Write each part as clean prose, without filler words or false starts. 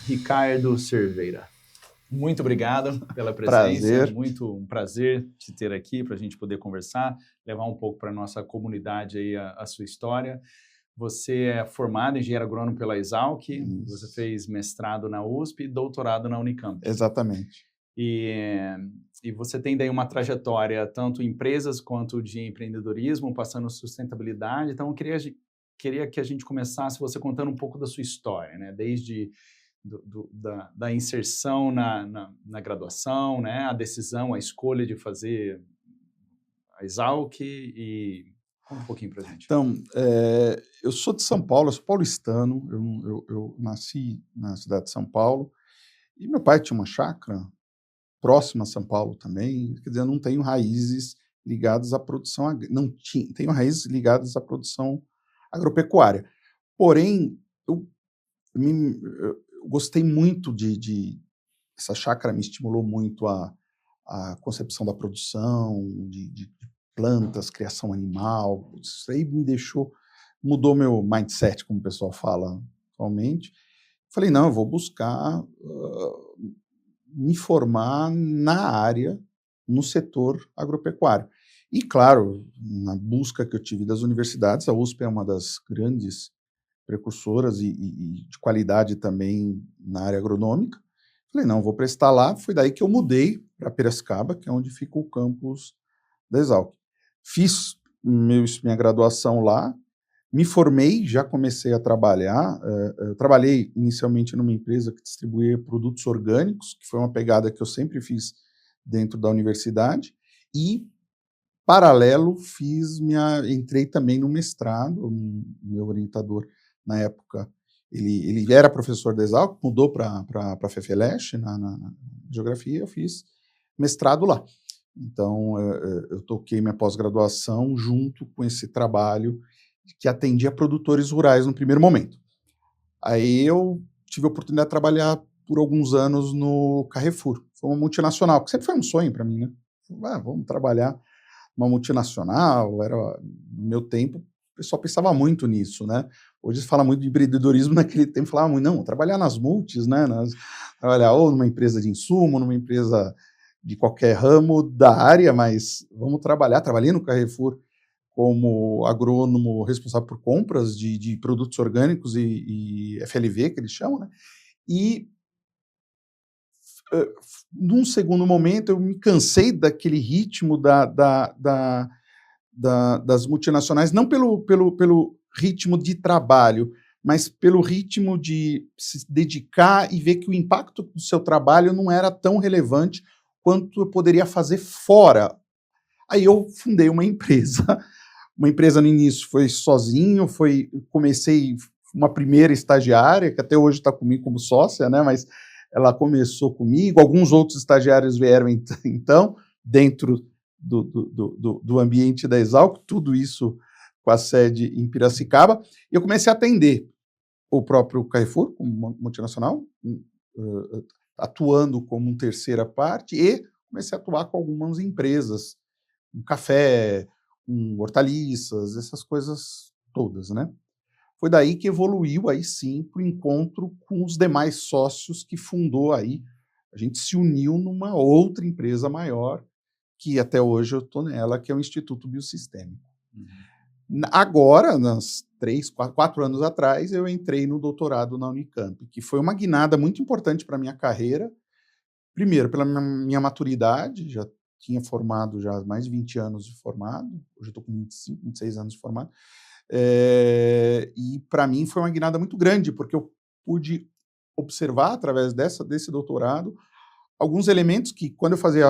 Ricardo Cerveira, muito obrigado pela presença. Prazer. Muito um prazer te ter aqui para a gente poder conversar, levar um pouco para a nossa comunidade aí a sua história. Você é formado em engenheiro agrônomo pela Exalc, você fez mestrado na USP e doutorado na Unicamp. Exatamente. E você tem daí uma trajetória tanto em empresas quanto de empreendedorismo, passando sustentabilidade. Então, eu queria que a gente começasse você contando um pouco da sua história, né? Desde da inserção na graduação, né? A decisão, a escolha de fazer a Exalc e... Conta um pouquinho para a gente. Então, eu sou de São Paulo, eu sou paulistano, eu nasci na cidade de São Paulo e meu pai tinha uma chácara próxima a São Paulo também, quer dizer, eu não tenho raízes ligadas à produção, tenho raízes ligadas à produção agropecuária. Porém, eu gostei muito essa chácara me estimulou muito a concepção da produção, de plantas, criação animal, isso aí mudou meu mindset, como o pessoal fala atualmente. Falei, não, eu vou buscar me formar na área, no setor agropecuário. E, claro, na busca que eu tive das universidades, a USP é uma das grandes precursoras e de qualidade também na área agronômica. Falei, não, vou prestar lá. Foi daí que eu mudei para Piracicaba, que é onde fica o campus da Exalc. Fiz minha graduação lá, me formei, já comecei a trabalhar. Eu trabalhei inicialmente numa empresa que distribuía produtos orgânicos, que foi uma pegada que eu sempre fiz dentro da universidade, e, paralelo, entrei também no mestrado. Meu orientador, na época, ele era professor da Exalc, mudou para a FEFELESH, na geografia, eu fiz mestrado lá. Então, eu toquei minha pós-graduação junto com esse trabalho que atendia produtores rurais no primeiro momento. Aí eu tive a oportunidade de trabalhar por alguns anos no Carrefour. Foi uma multinacional, que sempre foi um sonho para mim, né? Vamos trabalhar numa multinacional. No meu tempo, o pessoal pensava muito nisso, né? Hoje se fala muito de empreendedorismo, naquele tempo falava muito, não, trabalhar nas multis, né? Trabalhar ou numa empresa de insumo, numa empresa de qualquer ramo da área, mas vamos trabalhar. Trabalhei no Carrefour como agrônomo responsável por compras de produtos orgânicos e FLV, que eles chamam, né? E, num segundo momento, eu me cansei daquele ritmo das multinacionais, não pelo ritmo de trabalho, mas pelo ritmo de se dedicar e ver que o impacto do seu trabalho não era tão relevante quanto eu poderia fazer fora. Aí eu fundei uma empresa. Uma empresa no início foi sozinho, comecei uma primeira estagiária, que até hoje está comigo como sócia, né? Mas ela começou comigo, alguns outros estagiários vieram então, dentro do ambiente da Exalc, tudo isso com a sede em Piracicaba, e eu comecei a atender o próprio Carrefour, como multinacional, atuando como terceira parte, e comecei a atuar com algumas empresas, um café, hortaliças, essas coisas todas, né? Foi daí que evoluiu, aí sim, para o encontro com os demais sócios que fundou aí. A gente se uniu numa outra empresa maior, que até hoje eu estou nela, que é o Instituto Biosistêmico. Agora, 4 anos atrás, eu entrei no doutorado na Unicamp, que foi uma guinada muito importante para a minha carreira. Primeiro, pela minha maturidade, já tinha formado já mais de 20 anos de formado, hoje eu estou com 25, 26 anos de formado, e para mim foi uma guinada muito grande, porque eu pude observar, através desse doutorado, alguns elementos que, quando eu fazia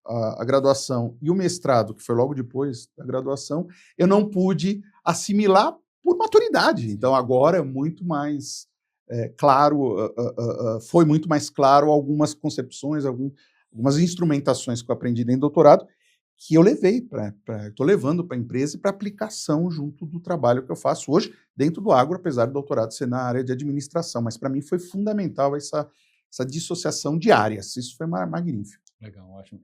a graduação e o mestrado, que foi logo depois da graduação, eu não pude assimilar por maturidade. Então, agora é muito mais claro, foi muito mais claro algumas concepções, algumas instrumentações que eu aprendi dentro do doutorado, que eu estou levando para a empresa e para aplicação junto do trabalho que eu faço hoje dentro do agro, apesar do doutorado ser na área de administração. Mas para mim foi fundamental essa dissociação de áreas. Isso foi magnífico. Legal, ótimo.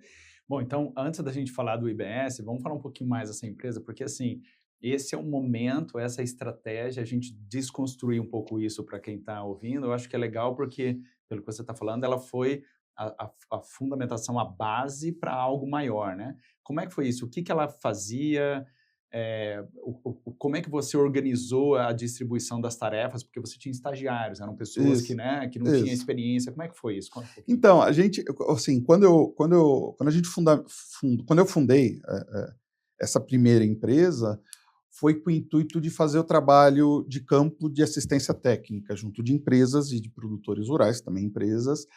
Bom, então, antes da gente falar do IBS, vamos falar um pouquinho mais dessa empresa, porque, assim, esse é o momento, essa estratégia, a gente desconstruir um pouco isso para quem está ouvindo. Eu acho que é legal porque, pelo que você está falando, ela foi a fundamentação, a base para algo maior, né? Como é que foi isso? O que que ela fazia? Como é que você organizou a distribuição das tarefas? Porque você tinha estagiários, eram pessoas que, Isso, né, que não tinham isso. experiência. Como é que foi isso? Conta um pouquinho. Então, a gente, assim, quando eu fundei essa primeira empresa, foi com o intuito de fazer o trabalho de campo de assistência técnica junto de empresas e de produtores rurais, também empresas,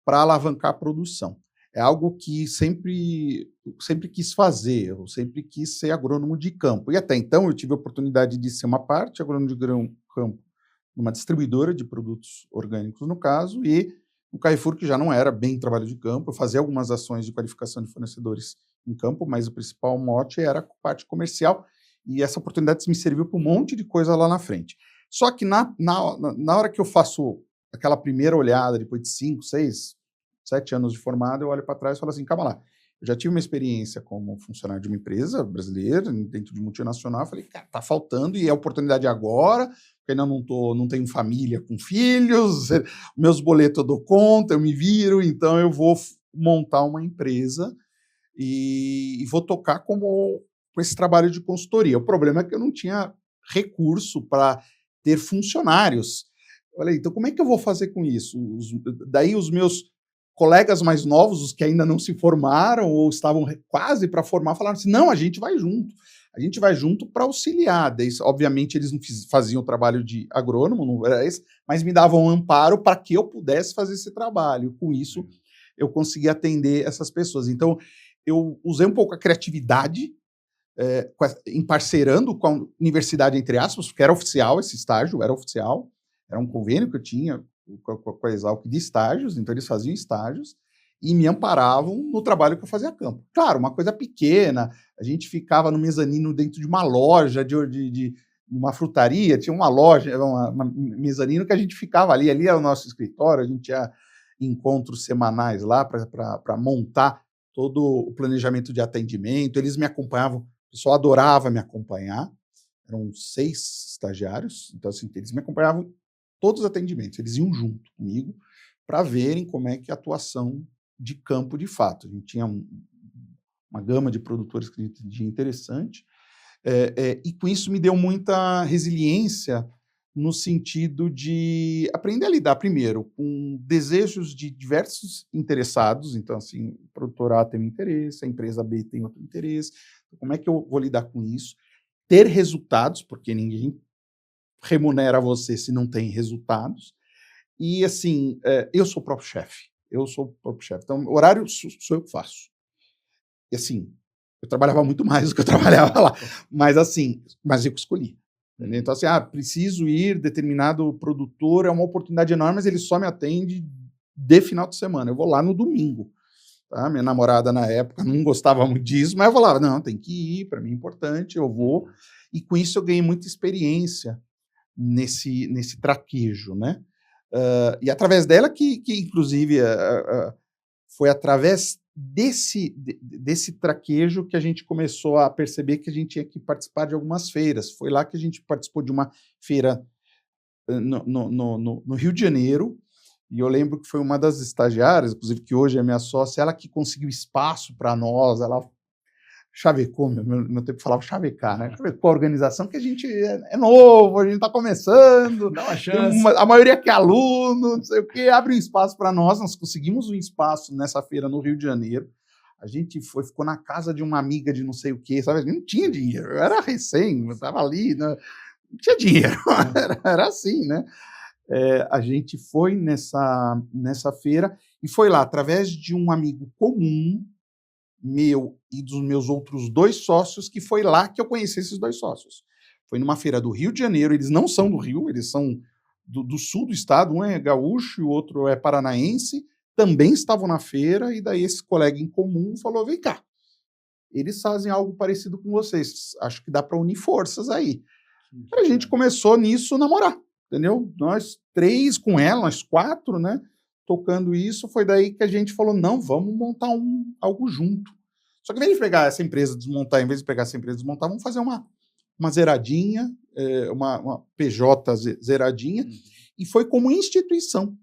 para alavancar a produção. É algo que sempre quis fazer, eu sempre quis ser agrônomo de campo. E até então eu tive a oportunidade de ser uma parte agrônomo de campo numa distribuidora de produtos orgânicos, no caso, e no Carrefour, que já não era bem trabalho de campo, eu fazia algumas ações de qualificação de fornecedores em campo, mas o principal mote era a parte comercial, e essa oportunidade me serviu para um monte de coisa lá na frente. Só que na hora que eu faço aquela primeira olhada, depois de 5, 6, 7 anos de formado, eu olho para trás e falo assim, calma lá, eu já tive uma experiência como funcionário de uma empresa brasileira, dentro de multinacional, eu falei, cara, tá faltando e é oportunidade agora, porque ainda não tenho família com filhos, meus boletos eu dou conta, eu me viro, então eu vou montar uma empresa e vou tocar com esse trabalho de consultoria. O problema é que eu não tinha recurso para ter funcionários. Eu falei, então como é que eu vou fazer com isso? Daí os meus colegas mais novos, os que ainda não se formaram ou estavam quase para formar, falaram assim, não, a gente vai junto. A gente vai junto para auxiliar. Daí, obviamente, eles não faziam o trabalho de agrônomo, não era esse, mas me davam um amparo para que eu pudesse fazer esse trabalho. Com isso, eu consegui atender essas pessoas. Então, eu usei um pouco a criatividade, emparcerando com a universidade, entre aspas, porque era oficial esse estágio, era um convênio que eu tinha com a Exalc de estágios, então eles faziam estágios e me amparavam no trabalho que eu fazia a campo. Claro, uma coisa pequena, a gente ficava no mezanino dentro de uma loja, de uma frutaria, tinha uma loja, uma mezanino que a gente ficava ali era o nosso escritório, a gente tinha encontros semanais lá para montar todo o planejamento de atendimento, eles me acompanhavam, o pessoal adorava me acompanhar, eram 6 estagiários, então assim, eles me acompanhavam todos os atendimentos, eles iam junto comigo para verem como é que a atuação de campo de fato. A gente tinha uma gama de produtores que a gente entendia interessante, e com isso me deu muita resiliência no sentido de aprender a lidar, primeiro, com desejos de diversos interessados, então, assim, o produtor A tem um interesse, a empresa B tem outro interesse, como é que eu vou lidar com isso? Ter resultados, porque ninguém remunera você se não tem resultados, e, assim, eu sou o próprio chefe, então, o horário sou eu que faço. E, assim, eu trabalhava muito mais do que eu trabalhava lá, mas, assim, mas eu que escolhi. Entendeu? Então, assim, preciso ir, determinado produtor, é uma oportunidade enorme, mas ele só me atende de final de semana. Eu vou lá no domingo. Tá? Minha namorada, na época, não gostava muito disso, mas eu falava, não, tem que ir, para mim é importante, eu vou. E com isso eu ganhei muita experiência nesse traquejo, né? E através dela que inclusive, foi através desse traquejo que a gente começou a perceber que a gente tinha que participar de algumas feiras. Foi lá que a gente participou de uma feira no Rio de Janeiro, e eu lembro que foi uma das estagiárias, inclusive que hoje é minha sócia, ela que conseguiu espaço para nós, ela chavecou, meu tempo falava chavecar, né? Chavecou a organização, que a gente é novo, a gente está começando, dá uma chance. A maioria que é aluno, não sei o quê, abre um espaço para nós conseguimos um espaço nessa feira no Rio de Janeiro, a gente ficou na casa de uma amiga de não sei o quê, sabe? Não tinha dinheiro, eu era recém, eu estava ali, né? Não tinha dinheiro, era assim, né? A gente foi nessa feira e foi lá, através de um amigo comum, meu e dos meus outros 2 sócios, que foi lá que eu conheci esses 2 sócios. Foi numa feira do Rio de Janeiro, eles não são do Rio, eles são do sul do estado, um é gaúcho e o outro é paranaense, também estavam na feira, e daí esse colega em comum falou, vem cá, eles fazem algo parecido com vocês, acho que dá para unir forças aí. A gente começou nisso a namorar, entendeu? Nós 3 com ela, nós 4, né? Tocando isso, foi daí que a gente falou, não, vamos montar algo junto. Só que em vez de pegar essa empresa desmontar, vamos fazer uma uma zeradinha, uma PJ zeradinha, e foi como instituição.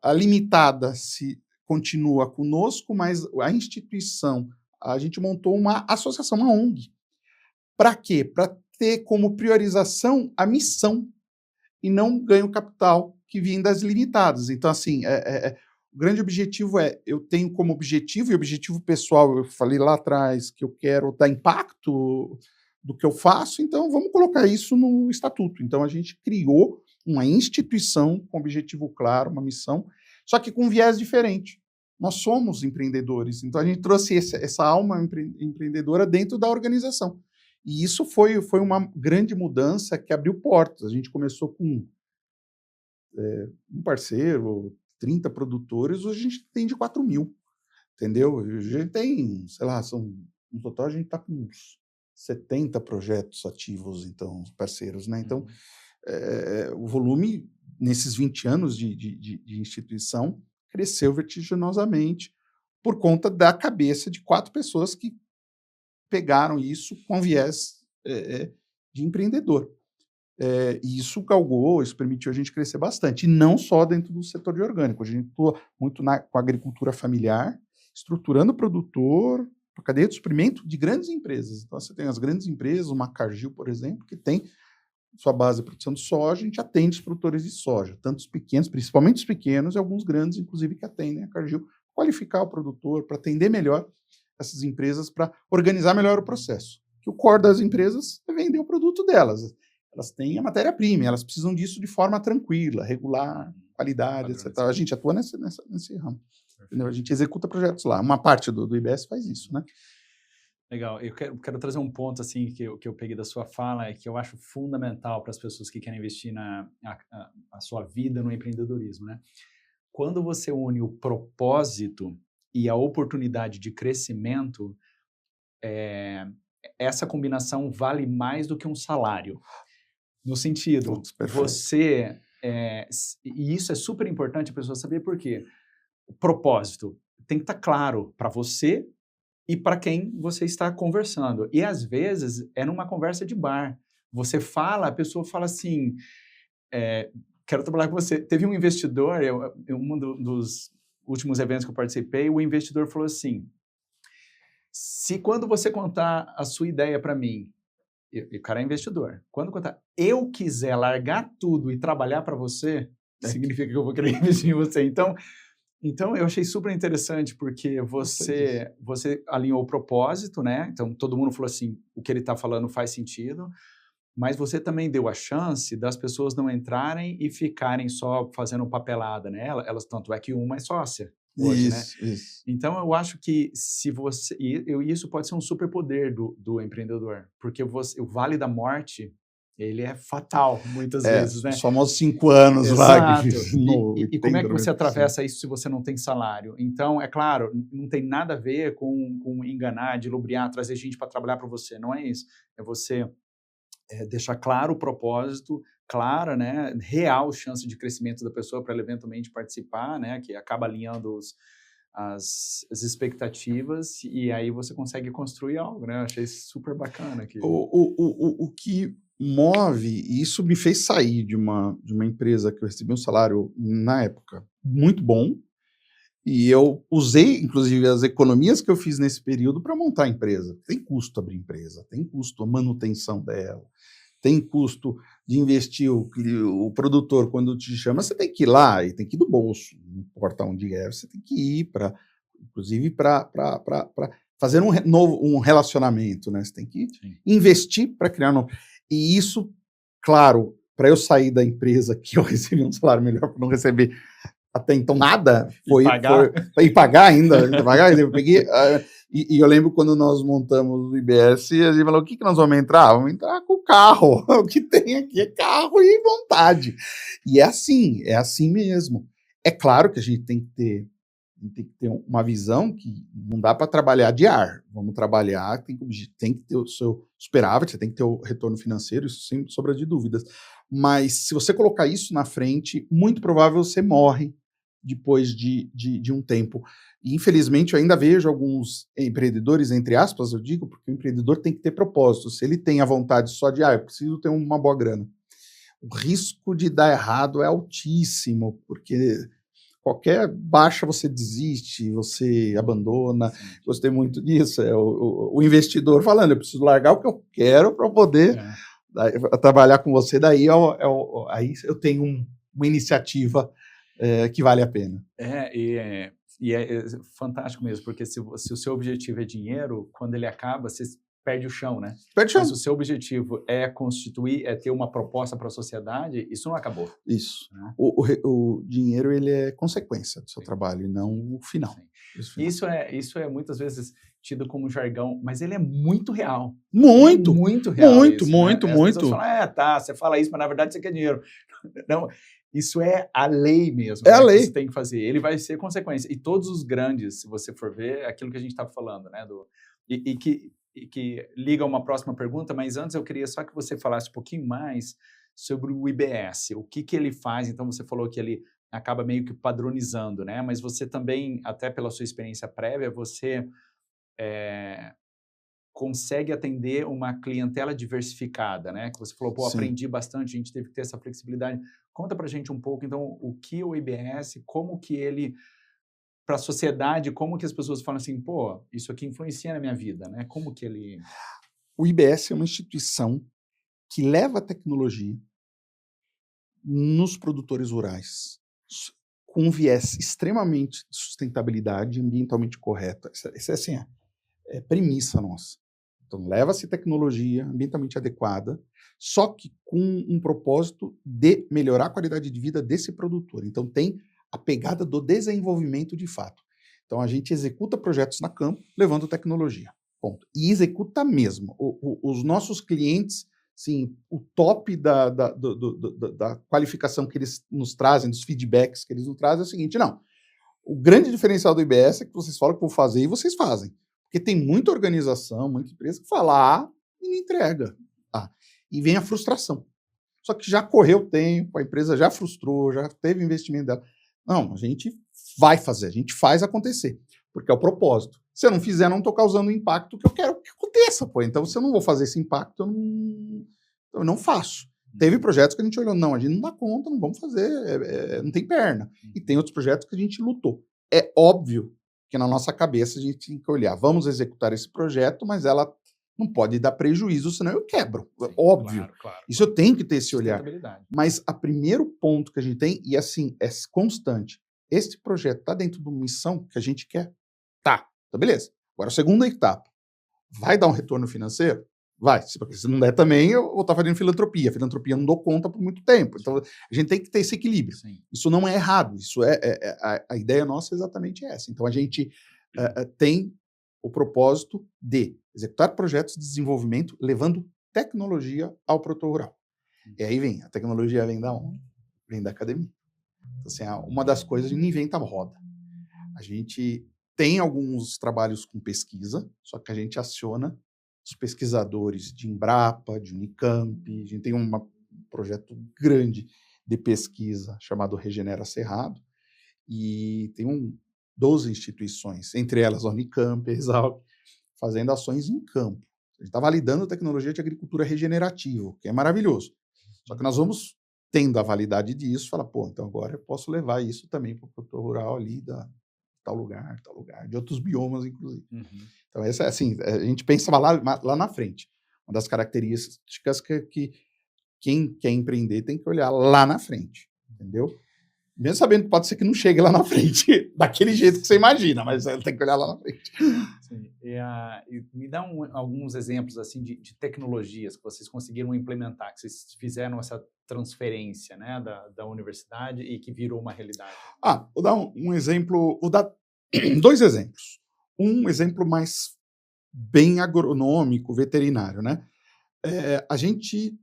A limitada se continua conosco, mas a instituição, a gente montou uma associação, uma ONG. Para quê? Para ter como priorização a missão e não ganho capital que vem das limitadas. Então, assim, o grande objetivo eu tenho como objetivo, e objetivo pessoal, eu falei lá atrás, que eu quero dar impacto do que eu faço, então vamos colocar isso no estatuto. Então, a gente criou uma instituição com objetivo claro, uma missão, só que com viés diferente. Nós somos empreendedores, então a gente trouxe essa alma empreendedora dentro da organização. E isso foi uma grande mudança que abriu portas. A gente começou com um parceiro, 30 produtores, hoje a gente tem de 4 mil, entendeu? A gente tem, sei lá, no total a gente está com uns 70 projetos ativos, então, parceiros, né? Então, o volume, nesses 20 anos de instituição, cresceu vertiginosamente por conta da cabeça de 4 pessoas que pegaram isso com viés de empreendedor. E isso galgou, isso permitiu a gente crescer bastante, e não só dentro do setor de orgânico. A gente atua muito com a agricultura familiar, estruturando o produtor, a cadeia de suprimento de grandes empresas. Então, você tem as grandes empresas, uma Cargill, por exemplo, que tem sua base de produção de soja, a gente atende os produtores de soja, tanto os pequenos, principalmente os pequenos, e alguns grandes, inclusive, que atendem a Cargill, qualificar o produtor, para atender melhor essas empresas, para organizar melhor o processo. Que o core das empresas é vender o produto delas. Elas têm a matéria-prima, elas precisam disso de forma tranquila, regular, qualidade, etc. A gente atua nesse ramo. Entendeu? A gente executa projetos lá. Uma parte do IBS faz isso, né? Legal. Eu quero trazer um ponto assim que eu peguei da sua fala, que eu acho fundamental para as pessoas que querem investir a sua vida no empreendedorismo, né? Quando você une o propósito e a oportunidade de crescimento, essa combinação vale mais do que um salário. No sentido, e isso é super importante a pessoa saber por quê. O propósito tem que estar claro para você e para quem você está conversando. E, às vezes, é numa conversa de bar. Você fala, a pessoa fala assim, quero trabalhar com você. Teve um investidor, em um dos últimos eventos que eu participei, o investidor falou assim, se quando você contar a sua ideia para mim, e o cara é investidor, quando contar, eu quiser largar tudo e trabalhar para você, significa que eu vou querer investir em você. Então, eu achei super interessante, porque você alinhou o propósito, né? Então, todo mundo falou assim, o que ele está falando faz sentido, mas você também deu a chance das pessoas não entrarem e ficarem só fazendo papelada, né? Elas, tanto é que uma é sócia hoje, né? Isso. Então, eu acho que isso pode ser um superpoder do empreendedor, porque o vale da morte, ele é fatal, muitas vezes, né? Os famosos 5 anos lá. Exato. E como é que você atravessa isso se você não tem salário? Então, é claro, não tem nada a ver com enganar, dilubriar, trazer gente para trabalhar para você. Não é isso. É você deixar claro o propósito, clara, né, real chance de crescimento da pessoa para ela eventualmente participar, né, que acaba alinhando as expectativas, e aí você consegue construir algo, né? Eu achei super bacana aqui. O que move, e isso me fez sair de uma empresa que eu recebi um salário, na época, muito bom, e eu usei, inclusive, as economias que eu fiz nesse período para montar a empresa. Tem custo abrir empresa, tem custo a manutenção dela, tem custo de investir o produtor, quando te chama, você tem que ir lá, e tem que ir do bolso, não importa onde você tem que ir, inclusive para fazer um relacionamento, né? Você tem que investir para criar um novo. E isso, claro, para eu sair da empresa que eu recebi um salário melhor para não receber até então nada, e pagar ainda, eu peguei, e eu lembro quando nós montamos o IBS, a gente falou, o que nós vamos entrar? Vamos entrar com o carro, o que tem aqui é carro e vontade, e é assim mesmo. É claro que a gente tem que ter uma visão que não dá para trabalhar de ar, vamos trabalhar, tem que ter o seu superávit, você tem que ter o retorno financeiro, isso sem sombra de dúvidas, mas se você colocar isso na frente, muito provável você morre depois de um tempo. E, infelizmente, eu ainda vejo alguns empreendedores, entre aspas, eu digo, porque o empreendedor tem que ter propósito. Se ele tem a vontade só de, eu preciso ter uma boa grana, o risco de dar errado é altíssimo, porque qualquer baixa você desiste, você abandona. Sim. Gostei muito disso. É o investidor falando, eu preciso largar o que eu quero para poder trabalhar com você. Daí aí eu tenho uma iniciativa que vale a pena. E é fantástico mesmo, porque se o seu objetivo é dinheiro, quando ele acaba, você perde o chão, né? Perde o chão. Mas se o seu objetivo é constituir, é ter uma proposta para a sociedade, isso não acabou. Isso. Né? O dinheiro, ele é consequência do seu trabalho, e não o final. Isso é muitas vezes tido como jargão, mas ele é muito real. Muito! Muito real. Muito, isso, muito, né? muito. As pessoas falam, você fala isso, mas na verdade você quer dinheiro. Não, isso é a lei mesmo. É a lei. Que você tem que fazer. Ele vai ser consequência. E todos os grandes, se você for ver, é aquilo que a gente estava falando, né? E que liga a uma próxima pergunta, mas antes eu queria só que você falasse um pouquinho mais sobre o IBS. O que ele faz? Então, você falou que ele acaba meio que padronizando, né? Mas você também, até pela sua experiência prévia, você consegue atender uma clientela diversificada, né? Que você falou, aprendi bastante, a gente teve que ter essa flexibilidade. Conta pra gente um pouco, então, o que o IBS, como que ele, para a sociedade, como que as pessoas falam assim, isso aqui influencia na minha vida, né? Como que ele... O IBS é uma instituição que leva a tecnologia nos produtores rurais, com um viés extremamente de sustentabilidade ambientalmente correta. Isso é assim, é premissa nossa. Então, leva-se tecnologia ambientalmente adequada, só que com um propósito de melhorar a qualidade de vida desse produtor. Então, tem a pegada do desenvolvimento de fato. Então, a gente executa projetos na campo, levando tecnologia. Ponto. E executa mesmo. Os nossos clientes, sim, o top da qualificação que eles nos trazem, dos feedbacks que eles nos trazem é o seguinte, o grande diferencial do IBS é que vocês falam que vão fazer e vocês fazem. Porque tem muita organização, muita empresa que fala e não entrega. E vem a frustração. Só que já correu o tempo, a empresa já frustrou, já teve investimento dela. Não, a gente vai fazer, a gente faz acontecer, porque é o propósito. Se eu não fizer, eu não estou causando o impacto que eu quero que aconteça, Então, se eu não vou fazer esse impacto, eu não faço. Teve projetos que a gente olhou, a gente não dá conta, não vamos fazer, não tem perna. E tem outros projetos que a gente lutou. É óbvio que na nossa cabeça a gente tem que olhar, vamos executar esse projeto, mas ela não pode dar prejuízo, senão eu quebro. Sim, óbvio. Claro. Isso eu tenho que ter esse olhar. Mas o primeiro ponto que a gente tem, e assim, é constante, este projeto está dentro de uma missão que a gente quer? Tá, beleza. Agora, a segunda etapa, vai dar um retorno financeiro? Vai, porque se não der também, eu vou estar fazendo filantropia. Filantropia eu não dou conta por muito tempo. Então, a gente tem que ter esse equilíbrio. Sim. Isso não é errado. Isso a ideia nossa é exatamente essa. Então, a gente tem o propósito de executar projetos de desenvolvimento levando tecnologia ao produtor rural. E aí a tecnologia vem da onde? Vem da academia. Então, assim, uma das coisas, a gente não inventa a roda. A gente tem alguns trabalhos com pesquisa, só que a gente aciona os pesquisadores de Embrapa, de Unicamp, a gente tem um projeto grande de pesquisa chamado Regenera Cerrado, e tem 12 instituições, entre elas a Unicamp, a Exalc, fazendo ações em campo. A gente está validando a tecnologia de agricultura regenerativa, que é maravilhoso. Só que nós vamos tendo a validade disso, falar, então agora eu posso levar isso também para o produtor rural ali da tal lugar, de outros biomas, inclusive. Então, essa é assim, a gente pensa lá na frente. Uma das características que quem quer empreender tem que olhar lá na frente, entendeu? Mesmo sabendo que pode ser que não chegue lá na frente daquele jeito que você imagina, mas tem que olhar lá na frente. Sim. E me dá alguns exemplos assim de tecnologias que vocês conseguiram implementar, que vocês fizeram essa transferência, né, da universidade e que virou uma realidade. Vou dar um exemplo, vou dar 2 exemplos. Um exemplo mais bem agronômico, veterinário, né? A gente,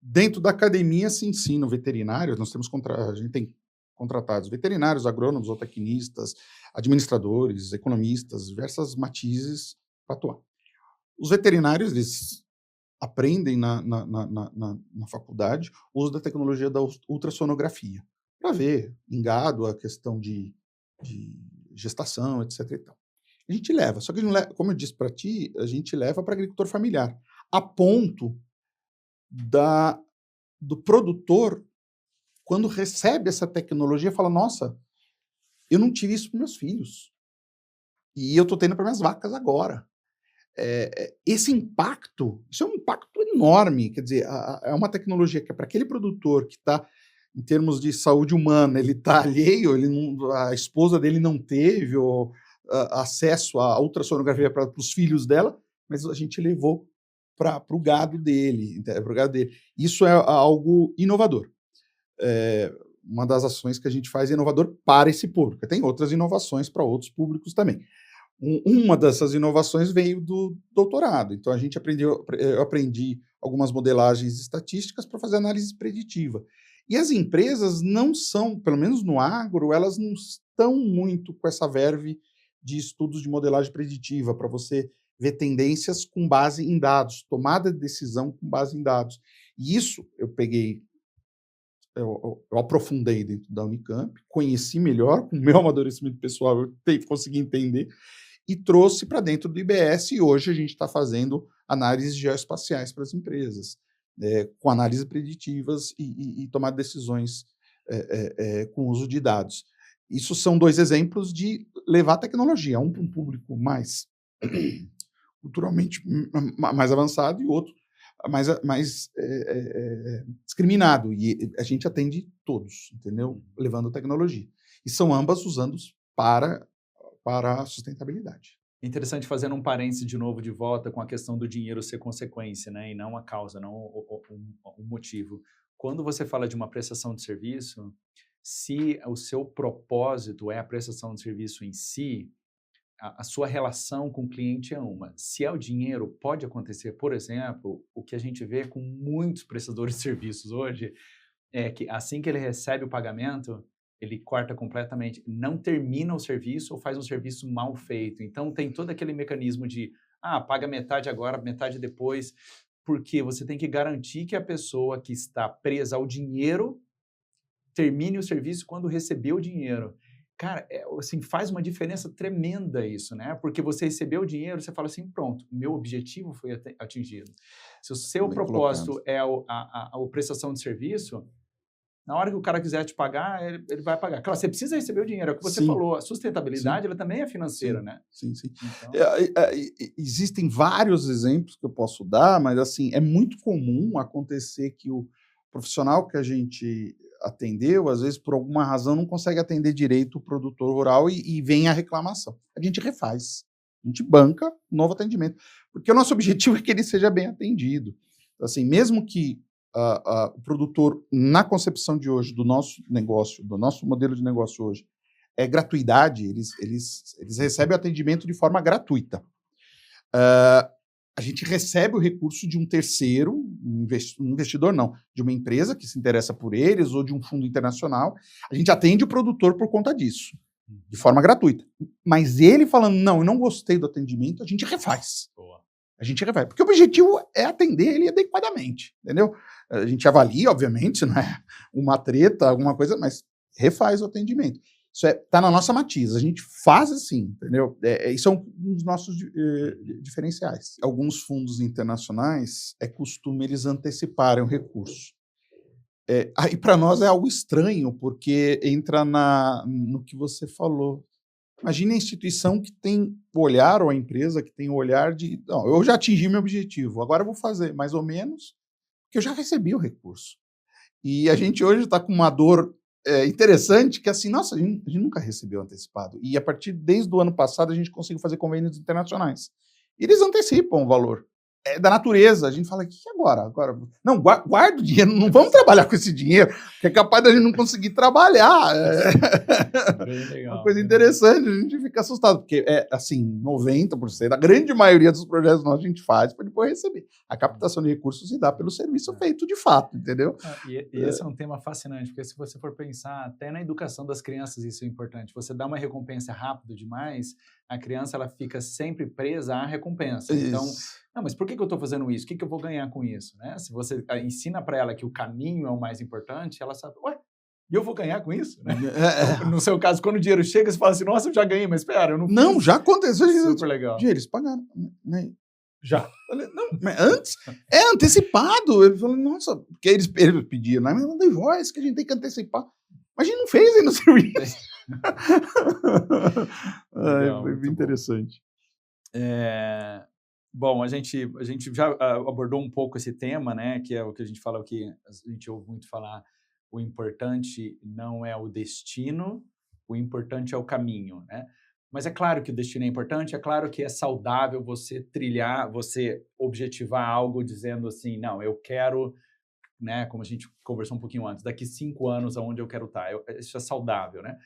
dentro da academia, se ensina veterinários, a gente tem contratados veterinários, agrônomos, zootecnistas, administradores, economistas, diversas matizes para atuar. Os veterinários, eles aprendem na faculdade o uso da tecnologia da ultrassonografia. para ver em gado a questão de gestação, etc. e tal. A gente leva, só que não leva, como eu disse para ti, a gente leva para agricultor familiar, a ponto do produtor, quando recebe essa tecnologia, fala: nossa, eu não tive isso para meus filhos. E eu estou tendo para minhas vacas agora. Esse impacto, isso é um impacto enorme. Quer dizer, é uma tecnologia que é para aquele produtor que está, em termos de saúde humana, ele está alheio, a esposa dele não teve acesso à ultrassonografia para os filhos dela, mas a gente levou para o gado dele, Isso é algo inovador. Uma das ações que a gente faz é inovador para esse público. Tem outras inovações para outros públicos também. Uma dessas inovações veio do doutorado. Então, eu aprendi algumas modelagens estatísticas para fazer análise preditiva. E as empresas não são, pelo menos no agro, elas não estão muito com essa verve de estudos de modelagem preditiva, para você ver tendências com base em dados, tomada de decisão com base em dados. E isso eu aprofundei dentro da Unicamp, conheci melhor, com o meu amadurecimento pessoal, eu consegui entender, e trouxe para dentro do IBS, e hoje a gente está fazendo análises geoespaciais para as empresas, com análises preditivas e tomar decisões com uso de dados. Isso são 2 exemplos de levar tecnologia, um para um público mais culturalmente mais avançado e outro mais discriminado. E a gente atende todos, entendeu? Levando tecnologia. E são ambas usando para a sustentabilidade. Interessante, fazendo um parênteses de novo de volta com a questão do dinheiro ser consequência, né? E não a causa, não o motivo. Quando você fala de uma prestação de serviço, se o seu propósito é a prestação de serviço em si, a sua relação com o cliente é uma. Se é o dinheiro, pode acontecer, por exemplo, o que a gente vê com muitos prestadores de serviços hoje, é que assim que ele recebe o pagamento, ele corta completamente, não termina o serviço ou faz um serviço mal feito. Então, tem todo aquele mecanismo de, paga metade agora, metade depois, porque você tem que garantir que a pessoa que está presa ao dinheiro termine o serviço quando receber o dinheiro. Cara, assim, faz uma diferença tremenda isso, né? Porque você recebeu o dinheiro, você fala assim, pronto, o meu objetivo foi atingido. Se o seu propósito é a prestação de serviço, na hora que o cara quiser te pagar, ele vai pagar. Claro, você precisa receber o dinheiro, é o que você falou, a sustentabilidade ela também é financeira, né? Sim. Então... existem vários exemplos que eu posso dar, mas assim, é muito comum acontecer que o profissional que a gente atendeu, às vezes, por alguma razão, não consegue atender direito o produtor rural e vem a reclamação. A gente refaz, a gente banca novo atendimento, porque o nosso objetivo é que ele seja bem atendido. Assim, mesmo que o produtor, na concepção de hoje do nosso negócio, do nosso modelo de negócio hoje, é gratuidade, eles recebem o atendimento de forma gratuita. A gente recebe o recurso de um terceiro, um investidor não, de uma empresa que se interessa por eles ou de um fundo internacional. A gente atende o produtor por conta disso, de forma gratuita. Mas ele falando, não, eu não gostei do atendimento, a gente refaz. Boa. A gente refaz, porque o objetivo é atender ele adequadamente, entendeu? A gente avalia, obviamente, se não é uma treta, alguma coisa, mas refaz o atendimento. Isso tá na nossa matiz, a gente faz assim, entendeu? Isso é um dos nossos diferenciais. Alguns fundos internacionais, é costume eles anteciparem o recurso. Aí para nós é algo estranho, porque entra no que você falou. Imagine a instituição que tem o olhar, ou a empresa que tem o olhar de, não, eu já atingi meu objetivo, agora eu vou fazer mais ou menos, porque eu já recebi o recurso. E a gente hoje está com uma dor interessante, que assim, nossa, a gente nunca recebeu antecipado. E desde o ano passado, a gente conseguiu fazer convênios internacionais. E eles antecipam o valor. É da natureza. A gente fala, que agora? Não, guarda o dinheiro, não vamos trabalhar com esse dinheiro, que é capaz da gente não conseguir trabalhar. Bem legal, uma coisa interessante, a gente fica assustado, porque assim, 90%, a grande maioria dos projetos nossos a gente faz para depois receber. A captação de recursos se dá pelo serviço feito de fato, entendeu? E esse é um tema fascinante, porque se você for pensar, até na educação das crianças isso é importante. Você dá uma recompensa rápido demais, a criança ela fica sempre presa à recompensa. Isso. Então, não, mas por que eu estou fazendo isso? O que eu vou ganhar com isso? Né? Se você ensina para ela que o caminho é o mais importante, ela sabe, ué, E eu vou ganhar com isso, né? No seu caso, quando o dinheiro chega, você fala assim, nossa, eu já ganhei, mas espera, eu não fiz. Não, já aconteceu isso. Super legal. Eles pagaram. Já. Falei, não, mas antes, é antecipado. Ele falou, nossa, porque eles pediram, né? Mas não deu voz, que a gente tem que antecipar. Mas a gente não fez ainda o serviço. Legal, foi bem interessante. Bom, a gente já abordou um pouco esse tema, né? Que é o que a gente fala, o que a gente ouve muito falar, o importante não é o destino, o importante é o caminho, né? Mas é claro que o destino é importante, é claro que é saudável você trilhar, você objetivar algo dizendo assim, não, eu quero, né, como a gente conversou um pouquinho antes, daqui 5 anos aonde eu quero estar. Isso é saudável, né?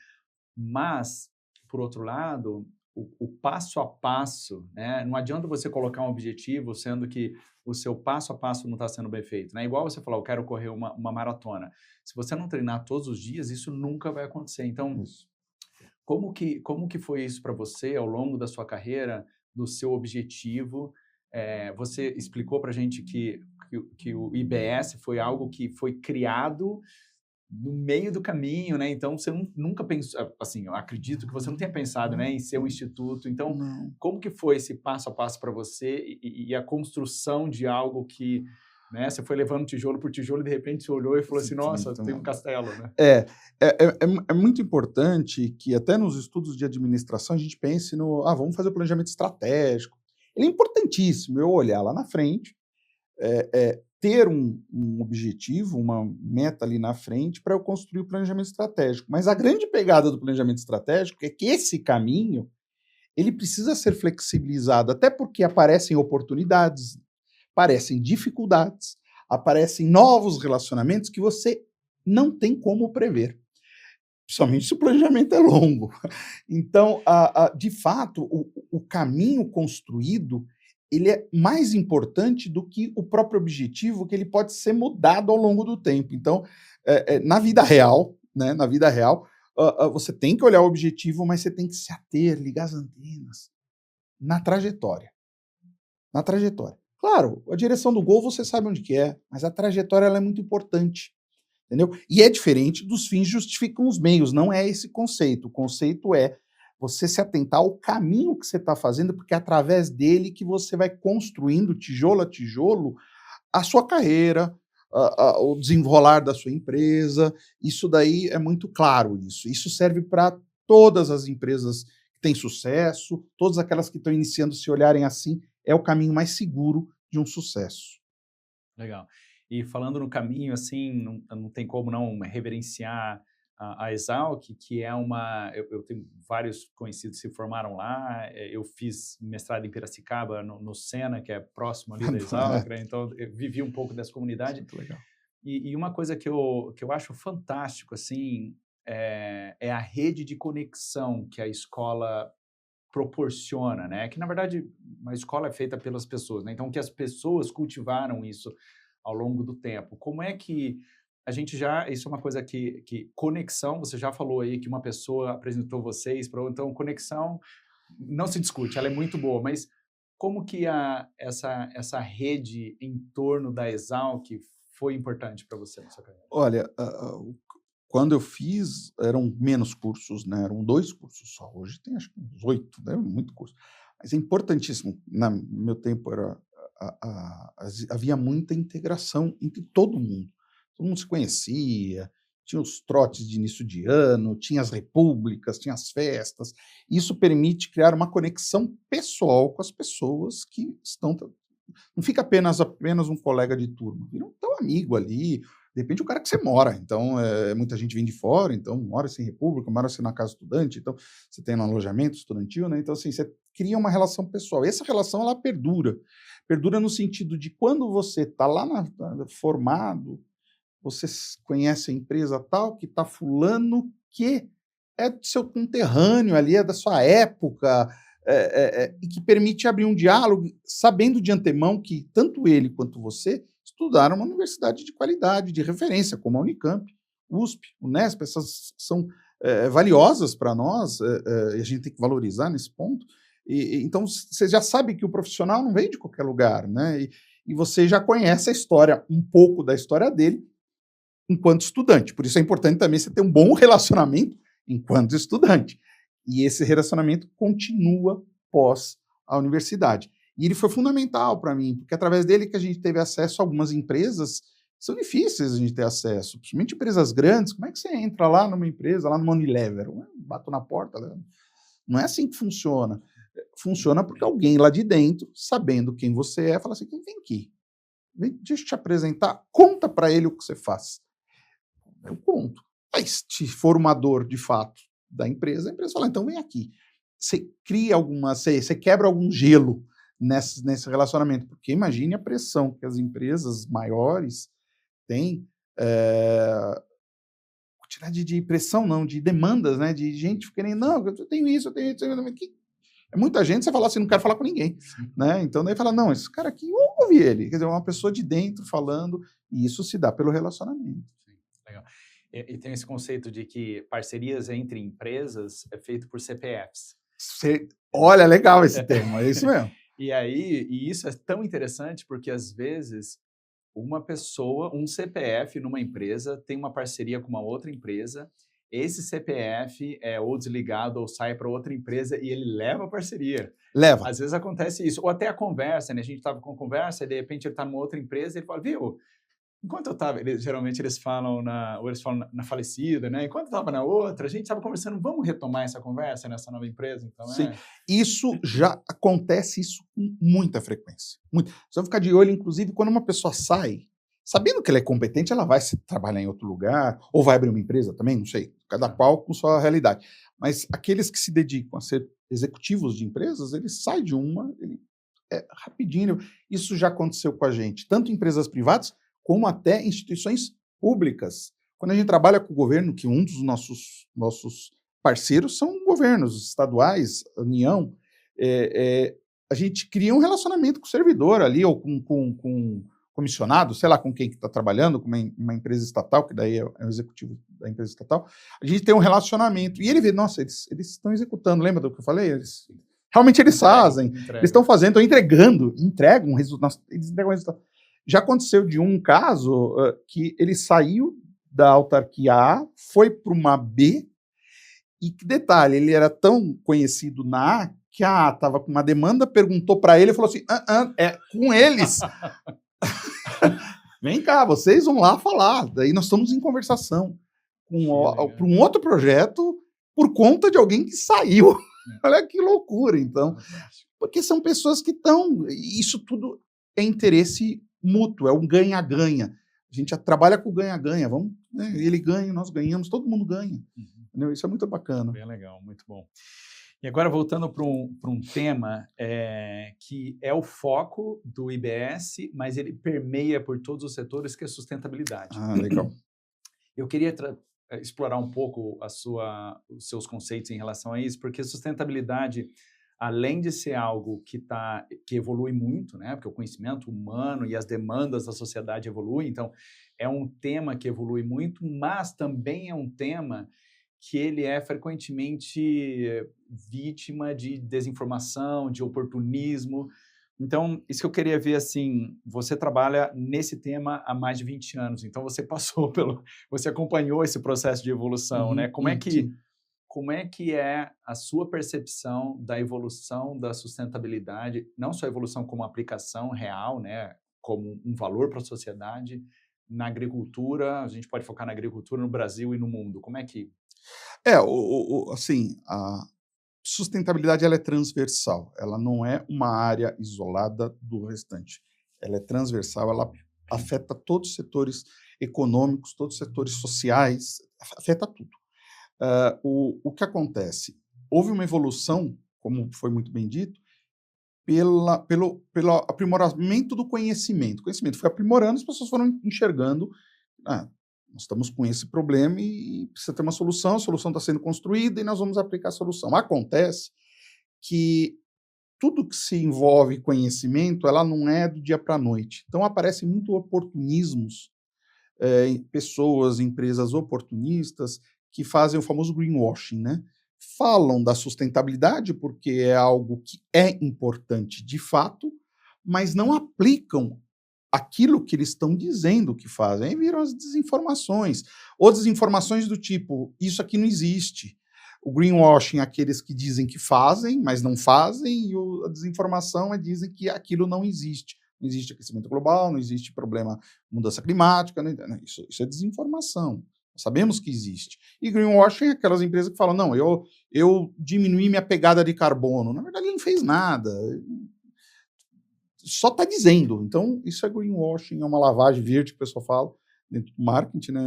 Mas, por outro lado, o passo a passo, né? Não adianta você colocar um objetivo sendo que o seu passo a passo não está sendo bem feito, né? Igual você falou, eu quero correr uma maratona. Se você não treinar todos os dias, isso nunca vai acontecer. Então, como que foi isso para você ao longo da sua carreira, do seu objetivo? Você explicou para a gente que o IBS foi algo que foi criado no meio do caminho, né? Então, você nunca pensou, assim, eu acredito que você não tenha pensado, né, em ser um instituto. Então, como que foi esse passo a passo para você e a construção de algo que, né, você foi levando tijolo por tijolo e de repente você olhou e falou assim, nossa, tem um castelo, né? É muito importante que até nos estudos de administração a gente pense no, vamos fazer o planejamento estratégico. Ele é importantíssimo, eu olhar lá na frente, ter um objetivo, uma meta ali na frente para eu construir o planejamento estratégico. Mas a grande pegada do planejamento estratégico é que esse caminho ele precisa ser flexibilizado, até porque aparecem oportunidades, aparecem dificuldades, aparecem novos relacionamentos que você não tem como prever. Principalmente se o planejamento é longo. Então, de fato, o caminho construído ele é mais importante do que o próprio objetivo, que ele pode ser mudado ao longo do tempo. Então, na vida real, né, você tem que olhar o objetivo, mas você tem que se ater, ligar as antenas na trajetória. Na trajetória. Claro, a direção do gol você sabe onde que é, mas a trajetória ela é muito importante. Entendeu? E é diferente dos fins justificam os meios, não é esse conceito. O conceito é você se atentar ao caminho que você está fazendo, porque é através dele que você vai construindo, tijolo a tijolo, a sua carreira, o desenrolar da sua empresa. Isso daí é muito claro. Isso serve para todas as empresas que têm sucesso, todas aquelas que estão iniciando, se olharem assim, é o caminho mais seguro de um sucesso. Legal. E falando no caminho, assim, não tem como não reverenciar a Exalc, que é uma... Eu tenho vários conhecidos que se formaram lá, eu fiz mestrado em Piracicaba, no Sena, que é próximo ali da Exalc, né? Então eu vivi um pouco dessa comunidade. Muito legal. E uma coisa que eu acho fantástico, assim, é a rede de conexão que a escola proporciona, né? Que, na verdade, uma escola é feita pelas pessoas, né? Então, que as pessoas cultivaram isso ao longo do tempo. Como é que a gente isso é uma coisa que conexão, você já falou aí que uma pessoa apresentou vocês, então conexão não se discute, ela é muito boa, mas como que essa rede em torno da Exalc foi importante para você na sua carreira? Olha, quando eu fiz, eram menos cursos, né? Eram 2 cursos só. Hoje tem acho que uns 8, né? Muito curso. Mas é importantíssimo. No meu tempo havia muita integração entre todo mundo. Todo mundo se conhecia, tinha os trotes de início de ano, tinha as repúblicas, tinha as festas. Isso permite criar uma conexão pessoal com as pessoas que estão... Não fica apenas um colega de turma, vira um teu amigo ali, depende do cara que você mora. Então, muita gente vem de fora, então mora-se em república, mora-se na casa estudante, então você tem um alojamento estudantil, né? Então, assim, você cria uma relação pessoal. E essa relação, ela perdura. Perdura no sentido de quando você está lá formado, você conhece a empresa tal, que está fulano, que é do seu conterrâneo ali, é da sua época, e que permite abrir um diálogo, sabendo de antemão que tanto ele quanto você estudaram uma universidade de qualidade, de referência, como a Unicamp, USP, Unesp, essas são valiosas para nós, e a gente tem que valorizar nesse ponto. Então, você já sabe que o profissional não vem de qualquer lugar, né? E você já conhece a história, um pouco da história dele, enquanto estudante. Por isso é importante também você ter um bom relacionamento enquanto estudante. E esse relacionamento continua pós a universidade. E ele foi fundamental para mim, porque através dele que a gente teve acesso a algumas empresas que são difíceis a gente ter acesso, principalmente empresas grandes. Como é que você entra lá numa empresa, lá no Unilever? Eu bato na porta, né? Não é assim que funciona. Funciona porque alguém lá de dentro, sabendo quem você é, fala assim, vem aqui, deixa eu te apresentar, conta para ele o que você faz. Eu conto. Aí, se for uma dor de fato da empresa, a empresa fala, então vem aqui. Você cria você quebra algum gelo nesse relacionamento, porque imagine a pressão que as empresas maiores têm, quantidade de pressão, não, de demandas, né, de gente querendo, não, eu tenho isso, é muita gente, você fala assim, não quero falar com ninguém, né, então daí fala, não, esse cara aqui, ouve ele, quer dizer, uma pessoa de dentro falando, e isso se dá pelo relacionamento. Sim, legal. E tem esse conceito de que parcerias entre empresas é feito por CPFs. Olha, legal esse termo, é isso mesmo. E isso é tão interessante porque, às vezes, uma pessoa, um CPF numa empresa tem uma parceria com uma outra empresa, esse CPF é ou desligado ou sai para outra empresa e ele leva a parceria. Leva. Às vezes acontece isso. Ou até a conversa, né? A gente estava com conversa e, de repente, ele está numa outra empresa e ele fala, viu, enquanto eu estava, geralmente eles falam na falecida, né? Enquanto eu estava na outra, a gente estava conversando, vamos retomar essa conversa nessa nova empresa? Então, sim, isso já acontece isso com muita frequência. Muito. Você vai ficar de olho, inclusive, quando uma pessoa sai, sabendo que ela é competente, ela vai trabalhar em outro lugar, ou vai abrir uma empresa também, não sei, cada qual com sua realidade. Mas aqueles que se dedicam a ser executivos de empresas, eles saem de uma, rapidinho. Isso já aconteceu com a gente, tanto em empresas privadas, como até instituições públicas. Quando a gente trabalha com o governo, que um dos nossos parceiros são governos estaduais, a União, a gente cria um relacionamento com o servidor ali, ou com comissionado, sei lá com quem que está trabalhando, com uma empresa estatal, que daí é o executivo da empresa estatal, a gente tem um relacionamento. E ele vê, nossa, eles estão executando, lembra do que eu falei? Realmente eles fazem, eles estão fazendo, entregam um resultado. Já aconteceu de um caso que ele saiu da autarquia A, foi para uma B, e que detalhe, ele era tão conhecido na A, que a A estava com uma demanda, perguntou para ele e falou assim, é com eles. Vem cá, vocês vão lá falar. Daí nós estamos em conversação para um outro projeto por conta de alguém que saiu. Olha que loucura, então. Porque são pessoas que estão... Isso tudo é interesse mútuo, é um ganha-ganha. A gente já trabalha com ganha-ganha. Vamos, né? Ele ganha, nós ganhamos, todo mundo ganha. Uhum. Isso é muito bacana. Bem legal, muito bom. E agora, voltando para um tema que é o foco do IBS, mas ele permeia por todos os setores, que é sustentabilidade. Ah, legal. Eu queria explorar um pouco os seus conceitos em relação a isso, porque sustentabilidade, além de ser algo que evolui muito, né? Porque o conhecimento humano e as demandas da sociedade evoluem, então é um tema que evolui muito, mas também é um tema que ele é frequentemente vítima de desinformação, de oportunismo. Então, isso que eu queria ver, assim, você trabalha nesse tema há mais de 20 anos, então você você acompanhou esse processo de evolução, né? Como é que é a sua percepção da evolução da sustentabilidade, não só a evolução como aplicação real, né? Como um valor para a sociedade, na agricultura, a gente pode focar na agricultura no Brasil e no mundo. Como é que... Assim, a sustentabilidade ela é transversal, ela não é uma área isolada do restante. Ela é transversal, ela afeta todos os setores econômicos, todos os setores sociais, afeta tudo. O que acontece? Houve uma evolução, como foi muito bem dito, pelo aprimoramento do conhecimento. O conhecimento foi aprimorando, as pessoas foram enxergando, nós estamos com esse problema e precisa ter uma solução, a solução está sendo construída e nós vamos aplicar a solução. Acontece que tudo que se envolve conhecimento, ela não é do dia para a noite. Então, aparecem muito oportunismos, pessoas, empresas oportunistas que fazem o famoso greenwashing, né? Falam da sustentabilidade porque é algo que é importante de fato, mas não aplicam aquilo que eles estão dizendo que fazem. Aí viram as desinformações. Ou desinformações do tipo, isso aqui não existe. O greenwashing, aqueles que dizem que fazem, mas não fazem, e a desinformação dizem que aquilo não existe. Não existe aquecimento global, não existe problema mudança climática, isso é desinformação. Nós sabemos que existe. E greenwashing é aquelas empresas que falam, não, eu diminuí minha pegada de carbono. Na verdade, ele não fez nada. Só está dizendo. Então, isso é greenwashing, é uma lavagem verde que o pessoal fala dentro do marketing, né?